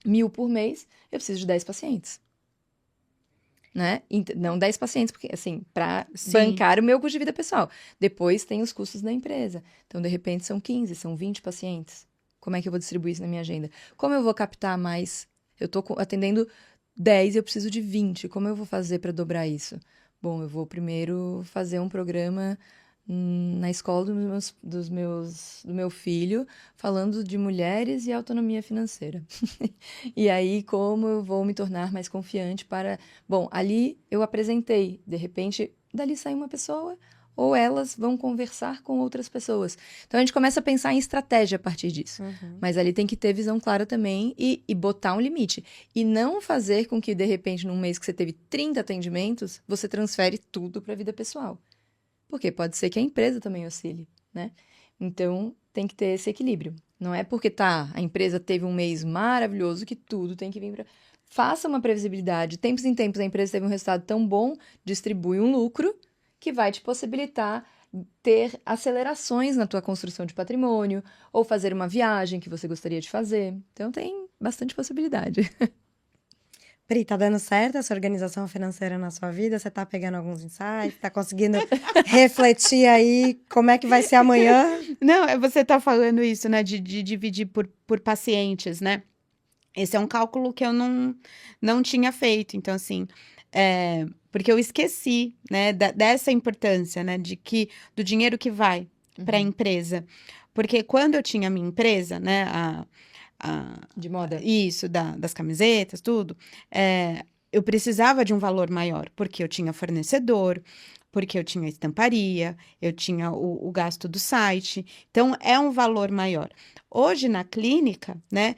[SPEAKER 3] 1.000 por mês, eu preciso de 10 pacientes. Né? Não 10 pacientes, porque, assim, para bancar o meu custo de vida pessoal. Depois tem os custos da empresa. Então, de repente, são 15, são 20 pacientes. Como é que eu vou distribuir isso na minha agenda? Como eu vou captar mais? Eu estou atendendo 10 e eu preciso de 20. Como eu vou fazer para dobrar isso? Bom, eu vou primeiro fazer um programa na escola do meu filho, falando de mulheres e autonomia financeira. E aí, como eu vou me tornar mais confiante para... Bom, ali eu apresentei, de repente, dali sai uma pessoa, ou elas vão conversar com outras pessoas. Então, a gente começa a pensar em estratégia a partir disso. Mas ali tem que ter visão clara também e botar um limite. E não fazer com que, de repente, num mês que você teve 30 atendimentos, você transfere tudo para a vida pessoal. Porque pode ser que a empresa também oscile, né? Então, tem que ter esse equilíbrio. Não é porque a empresa teve um mês maravilhoso que tudo tem que vir para... Faça uma previsibilidade. Tempos em tempos, a empresa teve um resultado tão bom, distribui um lucro que vai te possibilitar ter acelerações na tua construção de patrimônio ou fazer uma viagem que você gostaria de fazer. Então, tem bastante possibilidade.
[SPEAKER 1] Pri, tá dando certo essa organização financeira na sua vida? Você tá pegando alguns insights? Tá conseguindo refletir aí como é que vai ser amanhã?
[SPEAKER 2] Não, você tá falando isso, né, de dividir por pacientes, né? Esse é um cálculo que eu não tinha feito. Então, assim, porque eu esqueci, né, dessa importância, né, do dinheiro que vai para a empresa. Porque quando eu tinha a minha empresa, né,
[SPEAKER 3] de moda.
[SPEAKER 2] Isso, das camisetas, tudo. Eu precisava de um valor maior, porque eu tinha fornecedor, porque eu tinha estamparia, eu tinha o gasto do site. Então, é um valor maior. Hoje, na clínica, né,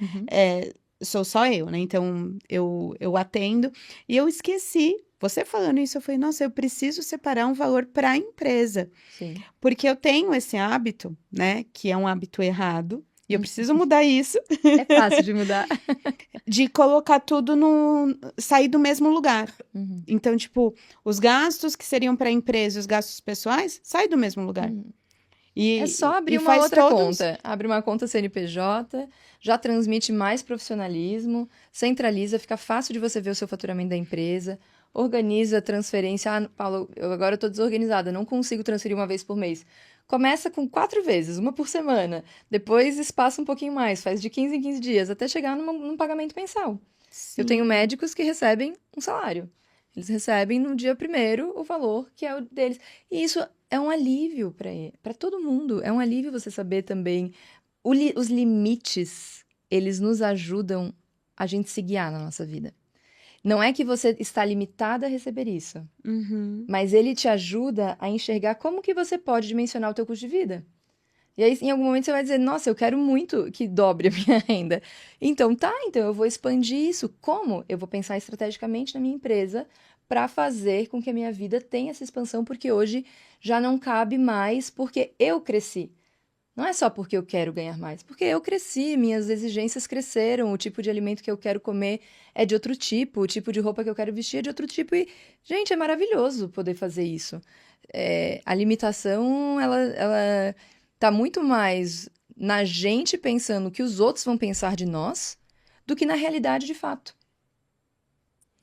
[SPEAKER 2] sou só eu, né? Então, eu atendo e eu esqueci. Você falando isso, eu falei, nossa, eu preciso separar um valor para a empresa.
[SPEAKER 3] Sim.
[SPEAKER 2] Porque eu tenho esse hábito, né, que é um hábito errado, e eu preciso mudar isso.
[SPEAKER 3] É fácil de mudar.
[SPEAKER 2] De colocar tudo sair do mesmo lugar. Então, tipo, os gastos que seriam para a empresa e os gastos pessoais, saem do mesmo lugar.
[SPEAKER 3] É só abrir uma outra conta. Abre uma conta CNPJ, já transmite mais profissionalismo, centraliza, fica fácil de você ver o seu faturamento da empresa, organiza a transferência. Ah, Paulo, agora eu tô desorganizada, não consigo transferir uma vez por mês. Começa com 4 vezes, uma por semana. Depois espaça um pouquinho mais, faz de 15 em 15 dias, até chegar num pagamento mensal. Sim. Eu tenho médicos que recebem um salário. Eles recebem no dia 1º o valor que é o deles. E isso é um alívio para todo mundo. É um alívio você saber também. Os limites, eles nos ajudam a gente se guiar na nossa vida. Não é que você está limitada a receber isso,
[SPEAKER 2] Uhum.
[SPEAKER 3] mas ele te ajuda a enxergar como que você pode dimensionar o teu custo de vida. E aí, em algum momento, você vai dizer, nossa, eu quero muito que dobre a minha renda. Então, então eu vou expandir isso. Como? Eu vou pensar estrategicamente na minha empresa para fazer com que a minha vida tenha essa expansão, porque hoje já não cabe mais, porque eu cresci. Não é só porque eu quero ganhar mais, porque eu cresci, minhas exigências cresceram, o tipo de alimento que eu quero comer é de outro tipo, o tipo de roupa que eu quero vestir é de outro tipo. E, gente, é maravilhoso poder fazer isso. A limitação, ela tá muito mais na gente pensando o que os outros vão pensar de nós do que na realidade de fato,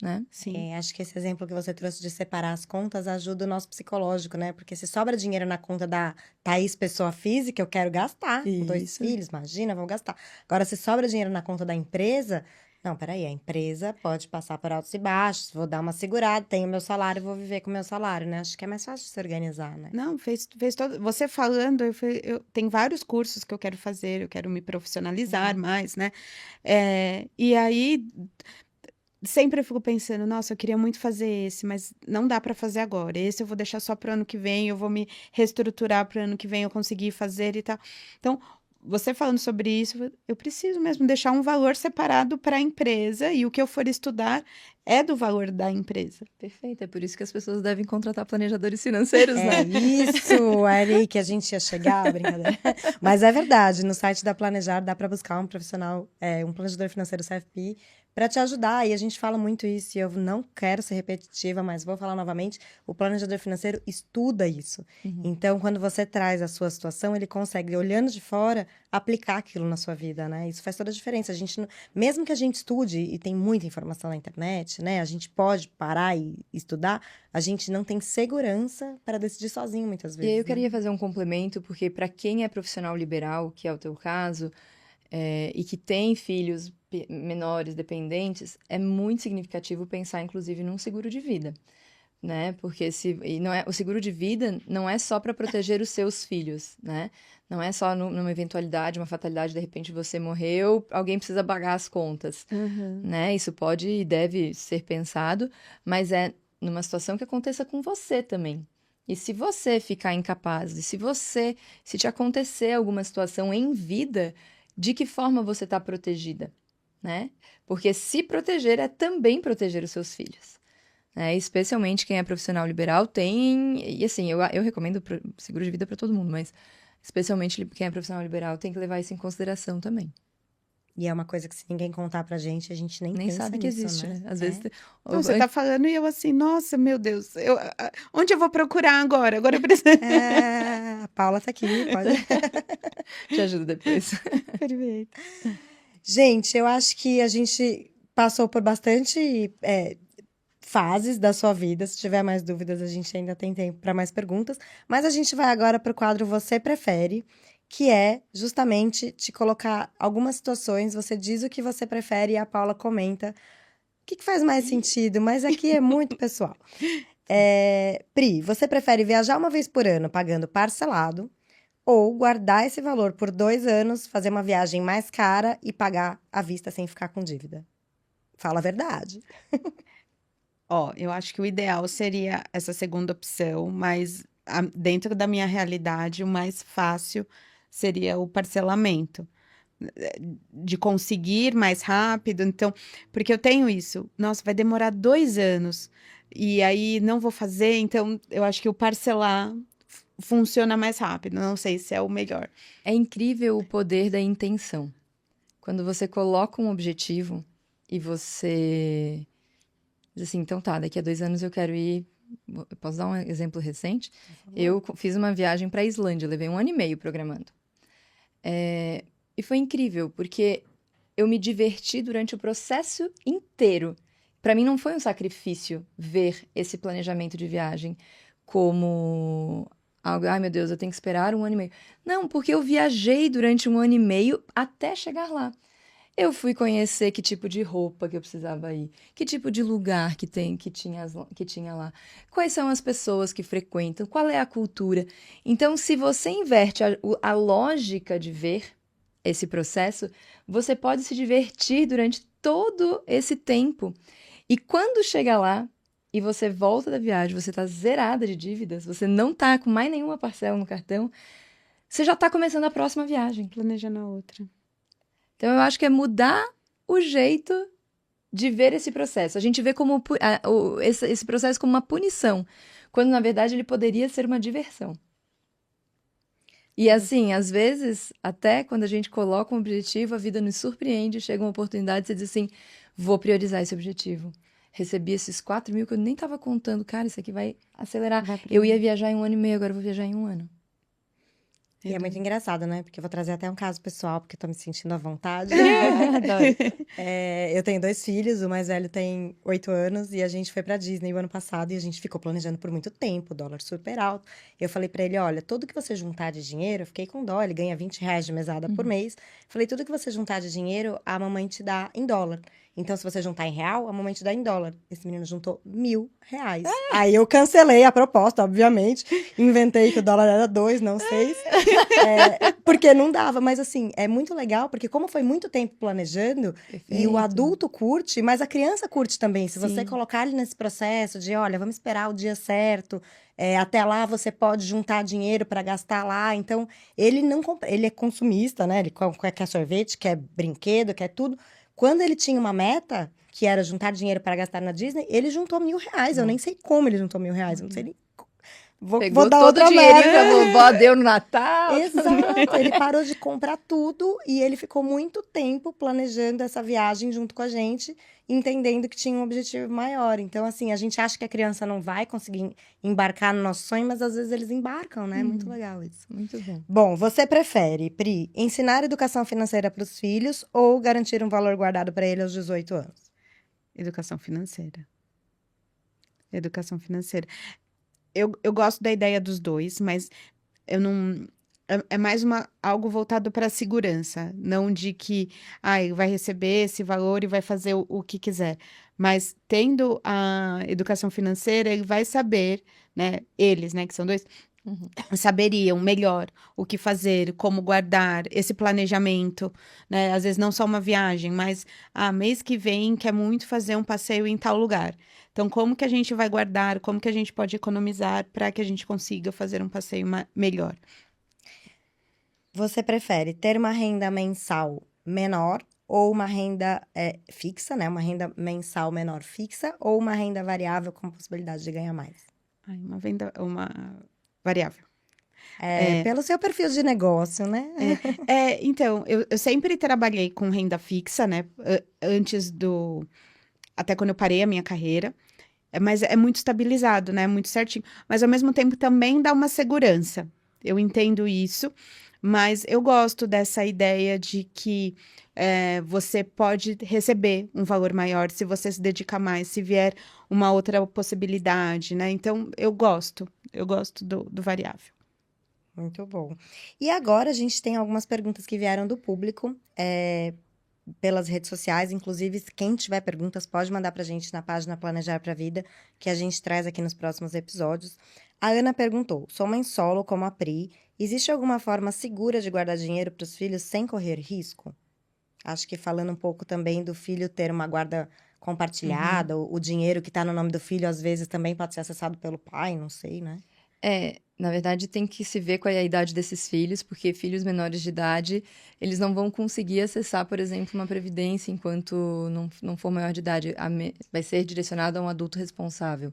[SPEAKER 3] né?
[SPEAKER 2] Sim.
[SPEAKER 1] Acho que esse exemplo que você trouxe de separar as contas ajuda o nosso psicológico, né? Porque se sobra dinheiro na conta da Thaís, pessoa física, eu quero gastar. Com 2
[SPEAKER 3] Isso.
[SPEAKER 1] filhos, imagina, vou gastar. Agora, se sobra dinheiro na conta da empresa, não, peraí, a empresa pode passar por altos e baixos, vou dar uma segurada, tenho meu salário, vou viver com o meu salário, né? Acho que é mais fácil de se organizar, né?
[SPEAKER 2] Não, fez todo. Você falando, tem vários cursos que eu quero fazer, eu quero me profissionalizar mais, né? E aí, sempre eu fico pensando, nossa, eu queria muito fazer esse, mas não dá para fazer agora. Esse eu vou deixar só para o ano que vem, eu vou me reestruturar para o ano que vem eu conseguir fazer e tal. Então, você falando sobre isso, eu preciso mesmo deixar um valor separado para a empresa e o que eu for estudar é do valor da empresa.
[SPEAKER 3] Perfeito, é por isso que as pessoas devem contratar planejadores financeiros,
[SPEAKER 1] É
[SPEAKER 3] né?
[SPEAKER 1] isso, era aí que a gente ia chegar, brincadeira. Mas é verdade, no site da Planejar dá para buscar um profissional, um planejador financeiro CFP, para te ajudar. E a gente fala muito isso, e eu não quero ser repetitiva, mas vou falar novamente, o planejador financeiro estuda isso. Então, quando você traz a sua situação, ele consegue, olhando de fora, aplicar aquilo na sua vida, né? Isso faz toda a diferença. A gente, mesmo que a gente estude, e tem muita informação na internet, né? A gente pode parar e estudar, a gente não tem segurança para decidir sozinho, muitas
[SPEAKER 3] E
[SPEAKER 1] vezes.
[SPEAKER 3] aí eu
[SPEAKER 1] né?
[SPEAKER 3] queria fazer um complemento, porque para quem é profissional liberal, que é o teu caso, e que tem filhos menores dependentes, é muito significativo pensar, inclusive, num seguro de vida, né? Porque o seguro de vida não é só para proteger os seus filhos, né? Não é só numa eventualidade, uma fatalidade, de repente você morreu, alguém precisa pagar as contas, né? Isso pode e deve ser pensado, mas é numa situação que aconteça com você também. E se você ficar incapaz, se te acontecer alguma situação em vida, de que forma você está protegida, né? Porque se proteger é também proteger os seus filhos, né? Especialmente quem é profissional liberal tem, e assim, eu recomendo seguro de vida para todo mundo, mas especialmente quem é profissional liberal tem que levar isso em consideração também.
[SPEAKER 1] E é uma coisa que se ninguém contar pra gente, a gente nem
[SPEAKER 3] Nem
[SPEAKER 1] pensa
[SPEAKER 3] sabe que
[SPEAKER 1] nisso,
[SPEAKER 3] existe,
[SPEAKER 1] né?
[SPEAKER 3] né? Às vezes
[SPEAKER 2] Não, você tá falando e eu assim, nossa, meu Deus, onde eu vou procurar agora? Agora eu preciso.
[SPEAKER 1] A Paula tá aqui, pode.
[SPEAKER 3] te ajudo depois.
[SPEAKER 2] Perfeito.
[SPEAKER 1] Gente, eu acho que a gente passou por bastante fases da sua vida. Se tiver mais dúvidas, a gente ainda tem tempo para mais perguntas. Mas a gente vai agora para o quadro Você Prefere, que é justamente te colocar algumas situações. Você diz o que você prefere e a Paula comenta o que faz mais sentido, mas aqui é muito pessoal. Pri, você prefere viajar uma vez por ano pagando parcelado ou guardar esse valor por 2 anos, fazer uma viagem mais cara e pagar à vista sem ficar com dívida? Fala a verdade.
[SPEAKER 2] Ó, eu acho que o ideal seria essa segunda opção, mas dentro da minha realidade, o mais fácil seria o parcelamento, de conseguir mais rápido. Então, porque eu tenho isso, nossa, vai demorar 2 anos, e aí não vou fazer, então eu acho que o parcelar funciona mais rápido, não sei se é o melhor.
[SPEAKER 3] É incrível o poder da intenção. Quando você coloca um objetivo e você diz assim, então tá, daqui a 2 anos eu quero ir. Eu posso dar um exemplo recente? Eu fiz uma viagem para a Islândia, eu levei 1 ano e meio programando. E foi incrível, porque eu me diverti durante o processo inteiro. Para mim não foi um sacrifício ver esse planejamento de viagem como algo, ai meu Deus, eu tenho que esperar 1 ano e meio. Não, porque eu viajei durante 1 ano e meio até chegar lá. Eu fui conhecer que tipo de roupa que eu precisava ir, que tipo de lugar que tinha lá, quais são as pessoas que frequentam, qual é a cultura. Então, se você inverte a lógica de ver esse processo, você pode se divertir durante todo esse tempo. E quando chega lá e você volta da viagem, você tá zerada de dívidas, você não tá com mais nenhuma parcela no cartão, você já tá começando a próxima viagem.
[SPEAKER 2] Planejando a outra.
[SPEAKER 3] Então, eu acho que é mudar o jeito de ver esse processo. A gente vê como esse processo como uma punição, quando, na verdade, ele poderia ser uma diversão. E, assim, às vezes, até quando a gente coloca um objetivo, a vida nos surpreende, chega uma oportunidade, você diz assim, vou priorizar esse objetivo. Recebi esses 4 mil que eu nem estava contando. Cara, isso aqui vai acelerar. Eu ia viajar em 1 ano e meio, agora eu vou viajar em 1 ano.
[SPEAKER 1] E é muito engraçado, né? Porque eu vou trazer até um caso pessoal, porque eu tô me sentindo à vontade.
[SPEAKER 3] Adoro.
[SPEAKER 1] Eu tenho 2 filhos, o mais velho tem 8 anos, e a gente foi pra Disney o ano passado, e a gente ficou planejando por muito tempo, o dólar super alto. Eu falei pra ele, olha, tudo que você juntar de dinheiro, eu fiquei com dó, ele ganha R$20 de mesada por mês. Falei, tudo que você juntar de dinheiro, a mamãe te dá em dólar. Então, se você juntar em real, a mamãe te dá em dólar. Esse menino juntou R$1.000. Aí eu cancelei a proposta, obviamente. Inventei que o dólar era 2, não 6. Porque não dava. Mas, assim, é muito legal, porque como foi muito tempo planejando, e o adulto curte, mas a criança curte também. Se você
[SPEAKER 3] Sim.
[SPEAKER 1] colocar ele nesse processo de, olha, vamos esperar o dia certo, até lá você pode juntar dinheiro para gastar lá. Então, ele não compra, ele é consumista, né? Ele quer sorvete, quer brinquedo, quer tudo. Quando ele tinha uma meta, que era juntar dinheiro para gastar na Disney, ele juntou R$1.000. Eu nem sei como ele juntou R$1.000. Eu não sei nem.
[SPEAKER 3] Pegou
[SPEAKER 1] Vou dar
[SPEAKER 3] todo
[SPEAKER 1] outra
[SPEAKER 3] o dinheirinho
[SPEAKER 1] meta.
[SPEAKER 3] que a vovó deu no Natal.
[SPEAKER 1] Exato, ele parou de comprar tudo e ele ficou muito tempo planejando essa viagem junto com a gente, entendendo que tinha um objetivo maior. Então, assim, a gente acha que a criança não vai conseguir embarcar no nosso sonho, mas às vezes eles embarcam, né? Muito legal isso.
[SPEAKER 3] Muito bom.
[SPEAKER 1] Bom, você prefere, Pri, ensinar educação financeira para os filhos ou garantir um valor guardado para ele aos 18 anos?
[SPEAKER 2] Educação financeira. Educação financeira. Eu gosto da ideia dos dois, mas eu não. É mais algo voltado para a segurança, não de que vai receber esse valor e vai fazer o que quiser. Mas tendo a educação financeira, ele vai saber, né? Eles, né, que são dois, saberiam melhor o que fazer, como guardar, esse planejamento, né? Às vezes não só uma viagem, mas mês que vem quer muito fazer um passeio em tal lugar. Então, como que a gente vai guardar, como que a gente pode economizar para que a gente consiga fazer um passeio melhor?
[SPEAKER 1] Você prefere ter uma renda mensal menor ou uma renda fixa, né? Uma renda mensal menor fixa ou uma renda variável com possibilidade de ganhar mais?
[SPEAKER 2] Uma variável.
[SPEAKER 1] Pelo seu perfil de negócio, né?
[SPEAKER 2] Então, eu sempre trabalhei com renda fixa, né? Até quando eu parei a minha carreira. Mas é muito estabilizado, né? Muito certinho. Mas, ao mesmo tempo, também dá uma segurança. Eu entendo isso. Mas eu gosto dessa ideia de que você pode receber um valor maior se você se dedicar mais, se vier uma outra possibilidade, né? Então, eu gosto do variável.
[SPEAKER 1] Muito bom. E agora a gente tem algumas perguntas que vieram do público, pelas redes sociais. Inclusive, quem tiver perguntas pode mandar pra gente na página Planejar pra Vida, que a gente traz aqui nos próximos episódios. A Ana perguntou, sou mãe solo como a Pri, existe alguma forma segura de guardar dinheiro para os filhos sem correr risco? Acho que falando um pouco também do filho ter uma guarda compartilhada, o dinheiro que está no nome do filho, às vezes, também pode ser acessado pelo pai, não sei, né?
[SPEAKER 3] Na verdade, tem que se ver qual é a idade desses filhos, porque filhos menores de idade, eles não vão conseguir acessar, por exemplo, uma previdência enquanto não for maior de idade. Vai ser direcionado a um adulto responsável.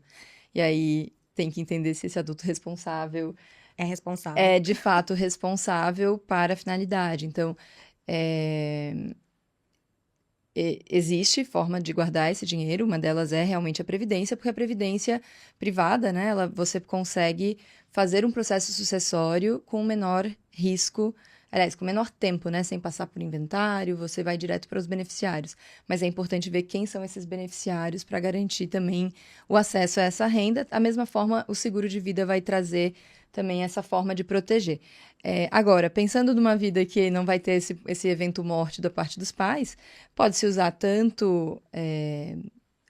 [SPEAKER 3] E aí, tem que entender se esse adulto responsável
[SPEAKER 1] É responsável.
[SPEAKER 3] é, de fato, responsável para a finalidade. Então, existe forma de guardar esse dinheiro, uma delas é realmente a previdência, porque a previdência privada, né, você consegue fazer um processo sucessório com menor risco, aliás, com menor tempo, né, sem passar por inventário, você vai direto para os beneficiários. Mas é importante ver quem são esses beneficiários para garantir também o acesso a essa renda. Da mesma forma, o seguro de vida vai trazer também essa forma de proteger. Agora, pensando numa vida que não vai ter esse evento morte da parte dos pais, pode-se usar tanto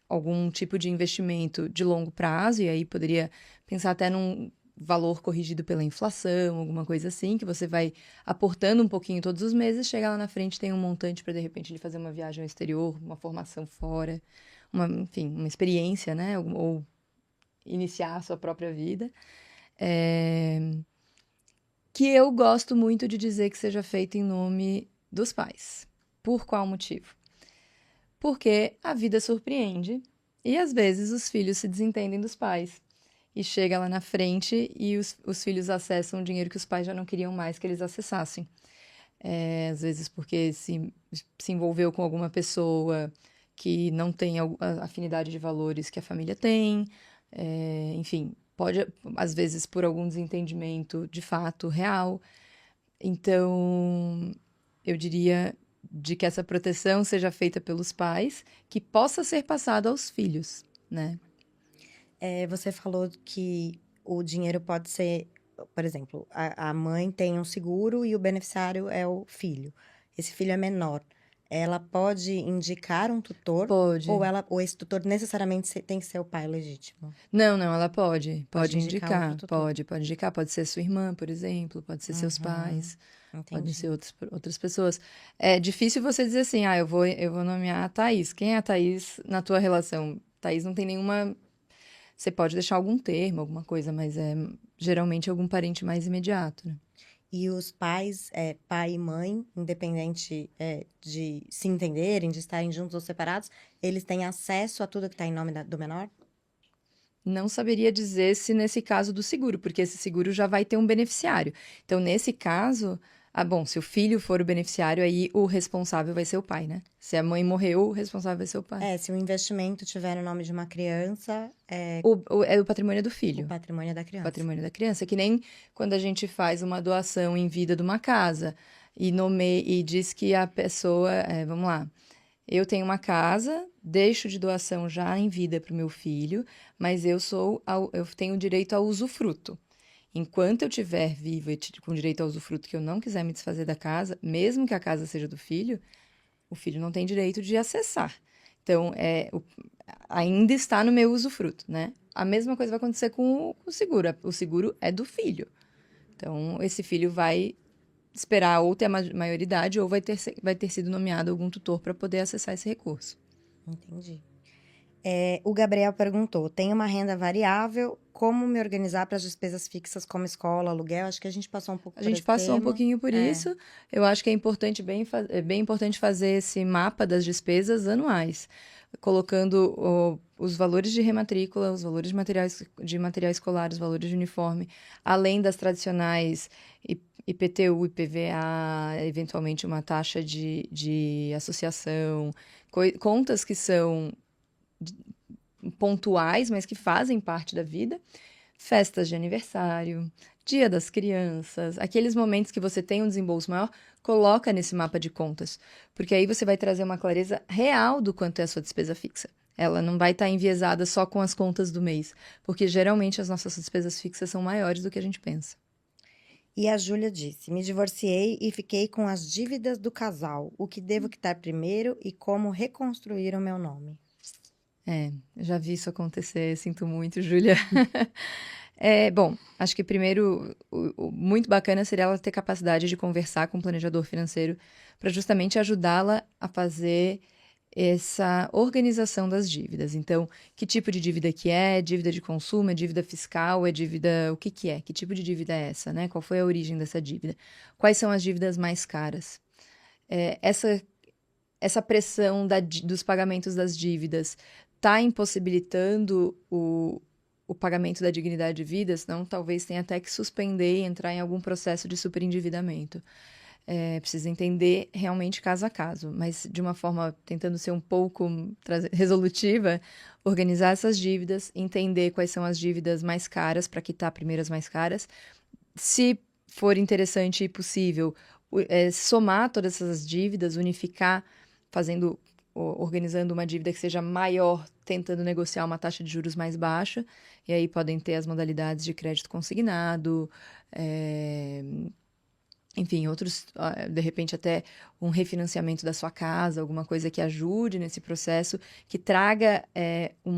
[SPEAKER 3] algum tipo de investimento de longo prazo, e aí poderia pensar até num valor corrigido pela inflação, alguma coisa assim, que você vai aportando um pouquinho todos os meses, chega lá na frente tem um montante para, de repente, ele fazer uma viagem ao exterior, uma formação fora, enfim, uma experiência, né? Ou iniciar a sua própria vida. Que eu gosto muito de dizer que seja feito em nome dos pais. Por qual motivo? Porque a vida surpreende e às vezes os filhos se desentendem dos pais. E chega lá na frente e os filhos acessam um dinheiro que os pais já não queriam mais que eles acessassem. Às vezes porque se envolveu com alguma pessoa que não tem a afinidade de valores que a família tem. Enfim, pode, às vezes, por algum desentendimento de fato real. Então, eu diria de que essa proteção seja feita pelos pais, que possa ser passada aos filhos, né?
[SPEAKER 1] Você falou que o dinheiro pode ser, por exemplo, a mãe tem um seguro e o beneficiário é o filho. Esse filho é menor. Ela pode indicar um tutor?
[SPEAKER 3] Pode.
[SPEAKER 1] Ou esse tutor necessariamente tem que ser o pai legítimo?
[SPEAKER 3] Não, ela pode
[SPEAKER 1] indicar
[SPEAKER 3] indicar,
[SPEAKER 1] outro tutor.
[SPEAKER 3] pode indicar, pode ser sua irmã, por exemplo, pode ser seus pais, podem ser outras pessoas. É difícil você dizer assim, eu vou nomear a Thaís. Quem é a Thaís na tua relação? Thaís não tem nenhuma... Você pode deixar algum termo, alguma coisa, mas é geralmente algum parente mais imediato, né?
[SPEAKER 1] E os pais, pai e mãe, independente de se entenderem, de estarem juntos ou separados, eles têm acesso a tudo que está em nome do menor?
[SPEAKER 3] Não saberia dizer se nesse caso do seguro, porque esse seguro já vai ter um beneficiário. Então, nesse caso, se o filho for o beneficiário, aí o responsável vai ser o pai, né? Se a mãe morreu, o responsável vai ser o pai.
[SPEAKER 1] Se o investimento tiver no nome de uma criança,
[SPEAKER 3] É o patrimônio do filho.
[SPEAKER 1] O patrimônio da criança.
[SPEAKER 3] O patrimônio da criança, que nem quando a gente faz uma doação em vida de uma casa e diz que a pessoa, vamos lá, eu tenho uma casa, deixo de doação já em vida para o meu filho, mas eu tenho direito ao usufruto. Enquanto eu estiver viva e com direito ao usufruto que eu não quiser me desfazer da casa, mesmo que a casa seja do filho, o filho não tem direito de acessar. Então, ainda está no meu usufruto, né? A mesma coisa vai acontecer com o seguro. O seguro é do filho. Então, esse filho vai esperar ou ter a maioridade ou vai ter sido nomeado algum tutor para poder acessar esse recurso.
[SPEAKER 1] Entendi. O Gabriel perguntou, tem uma renda variável, como me organizar para as despesas fixas como escola, aluguel? Acho que a gente passou um pouco por esse tema.
[SPEAKER 3] A gente passou um pouquinho por isso. Eu acho que é importante, bem importante fazer esse mapa das despesas anuais, colocando os valores de rematrícula, os valores de material escolar, os valores de uniforme, além das tradicionais IPTU, IPVA, eventualmente uma taxa de associação, contas que são pontuais, mas que fazem parte da vida, festas de aniversário, Dia das Crianças, aqueles momentos que você tem um desembolso maior, coloca nesse mapa de contas, porque aí você vai trazer uma clareza real do quanto é a sua despesa fixa. Ela não vai estar enviesada só com as contas do mês, porque geralmente as nossas despesas fixas são maiores do que a gente pensa.
[SPEAKER 1] E a Júlia disse, me divorciei e fiquei com as dívidas do casal. O que devo quitar primeiro e como reconstruir o meu nome?
[SPEAKER 3] Já vi isso acontecer, sinto muito, Júlia. Bom, acho que primeiro, o muito bacana seria ela ter capacidade de conversar com o planejador financeiro para justamente ajudá-la a fazer essa organização das dívidas. Então, que tipo de dívida que é? Dívida de consumo? É dívida fiscal? É dívida... O que que é? Que tipo de dívida é essa, né? Qual foi a origem dessa dívida? Quais são as dívidas mais caras? Essa pressão dos pagamentos das dívidas está impossibilitando o pagamento da dignidade de vida, senão talvez tenha até que suspender e entrar em algum processo de superendividamento. Precisa entender realmente caso a caso, mas de uma forma tentando ser um pouco resolutiva, organizar essas dívidas, entender quais são as dívidas mais caras para quitar primeiro as mais caras. Se for interessante e possível, somar todas essas dívidas, unificar, organizando uma dívida que seja maior, tentando negociar uma taxa de juros mais baixa, e aí podem ter as modalidades de crédito consignado, enfim, outros, de repente até um refinanciamento da sua casa, alguma coisa que ajude nesse processo, que traga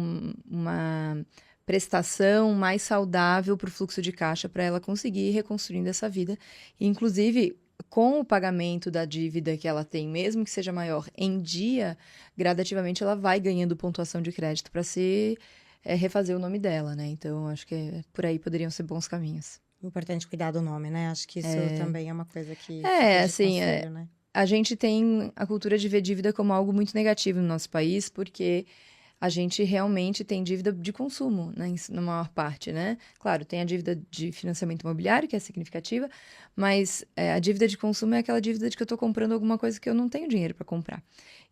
[SPEAKER 3] uma prestação mais saudável para o fluxo de caixa, para ela conseguir ir reconstruindo essa vida, e inclusive com o pagamento da dívida que ela tem, mesmo que seja maior, em dia, gradativamente ela vai ganhando pontuação de crédito para se refazer o nome dela, né? Então, acho que por aí poderiam ser bons caminhos.
[SPEAKER 1] Importante cuidar do nome, né? Acho que isso também é uma coisa que fica de
[SPEAKER 3] assim,
[SPEAKER 1] conselho, né?
[SPEAKER 3] A gente tem a cultura de ver dívida como algo muito negativo no nosso país, porque a gente realmente tem dívida de consumo, né, na maior parte, né? Claro, tem a dívida de financiamento imobiliário, que é significativa, mas a dívida de consumo é aquela dívida de que eu estou comprando alguma coisa que eu não tenho dinheiro para comprar.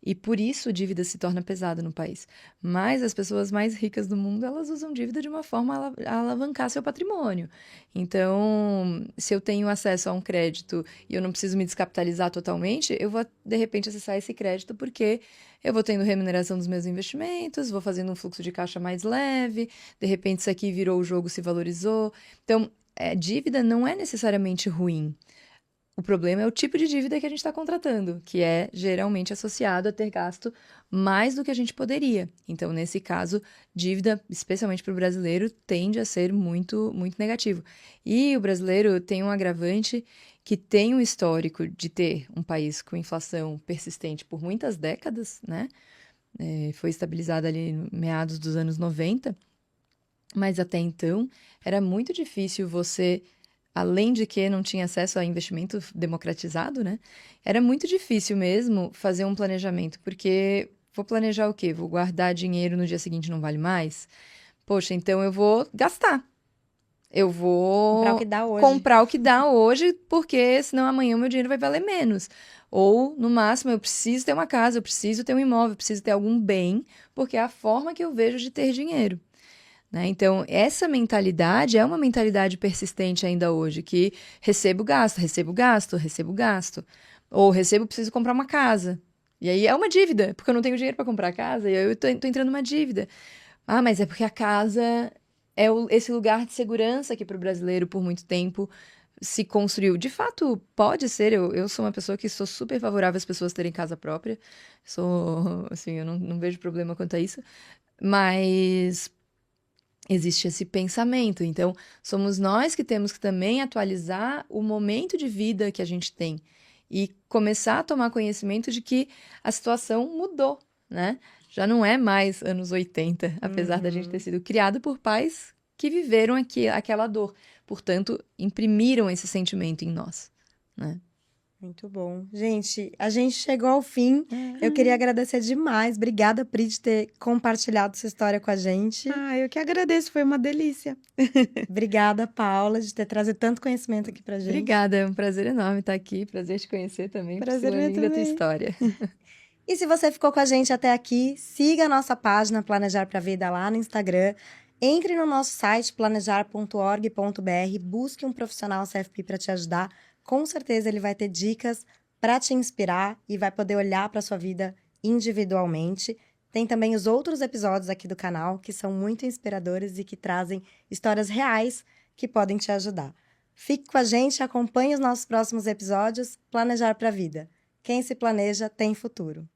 [SPEAKER 3] E por isso a dívida se torna pesada no país. Mas as pessoas mais ricas do mundo, elas usam dívida de uma forma a alavancar seu patrimônio. Então, se eu tenho acesso a um crédito e eu não preciso me descapitalizar totalmente, eu vou, de repente, acessar esse crédito porque eu vou tendo remuneração dos meus investimentos, vou fazendo um fluxo de caixa mais leve, de repente isso aqui virou o jogo, se valorizou. Então, dívida não é necessariamente ruim. O problema é o tipo de dívida que a gente está contratando, que é geralmente associado a ter gasto mais do que a gente poderia. Então, nesse caso, dívida, especialmente para o brasileiro, tende a ser muito, muito negativo. E o brasileiro tem um agravante que tem um histórico de ter um país com inflação persistente por muitas décadas, né? Foi estabilizada ali no meados dos anos 90, mas até então era muito difícil você, além de que não tinha acesso a investimento democratizado, né? Era muito difícil mesmo fazer um planejamento, porque vou planejar o quê? Vou guardar dinheiro no dia seguinte não vale mais? Poxa, então eu vou gastar. Eu vou
[SPEAKER 1] Comprar o que dá hoje.
[SPEAKER 3] comprar o que dá hoje, porque senão amanhã o meu dinheiro vai valer menos. Ou, no máximo, eu preciso ter uma casa, eu preciso ter um imóvel, eu preciso ter algum bem, porque é a forma que eu vejo de ter dinheiro. Né? Então, essa mentalidade é uma mentalidade persistente ainda hoje, que recebo, gasto, recebo, gasto, recebo, gasto. Ou recebo, preciso comprar uma casa. E aí é uma dívida, porque eu não tenho dinheiro para comprar a casa, e aí eu tô entrando numa dívida. Ah, mas é porque a casa é esse lugar de segurança que para o brasileiro, por muito tempo, se construiu. De fato, pode ser. Eu sou uma pessoa que sou super favorável às pessoas terem casa própria. Sou, assim, eu não vejo problema quanto a isso. Mas existe esse pensamento. Então, somos nós que temos que também atualizar o momento de vida que a gente tem e começar a tomar conhecimento de que a situação mudou, né? Já não é mais anos 80, apesar da gente ter sido criado por pais que viveram aquela dor. Portanto, imprimiram esse sentimento em nós, né?
[SPEAKER 1] Muito bom. Gente, a gente chegou ao fim. Eu queria agradecer demais. Obrigada, Pri, de ter compartilhado sua história com a gente.
[SPEAKER 2] Eu que agradeço, foi uma delícia.
[SPEAKER 1] Obrigada, Paula, de ter trazido tanto conhecimento aqui pra gente.
[SPEAKER 3] Obrigada, é um prazer enorme estar aqui. Prazer te conhecer também.
[SPEAKER 2] Prazer
[SPEAKER 3] Priscila,
[SPEAKER 2] meu
[SPEAKER 3] linda tua
[SPEAKER 2] também.
[SPEAKER 3] história.
[SPEAKER 1] E se você ficou com a gente até aqui, siga a nossa página Planejar pra Vida lá no Instagram. Entre no nosso site planejar.org.br, busque um profissional CFP para te ajudar. Com certeza ele vai ter dicas para te inspirar e vai poder olhar para sua vida individualmente. Tem também os outros episódios aqui do canal que são muito inspiradores e que trazem histórias reais que podem te ajudar. Fique com a gente, acompanhe os nossos próximos episódios. Planejar para a Vida. Quem se planeja tem futuro.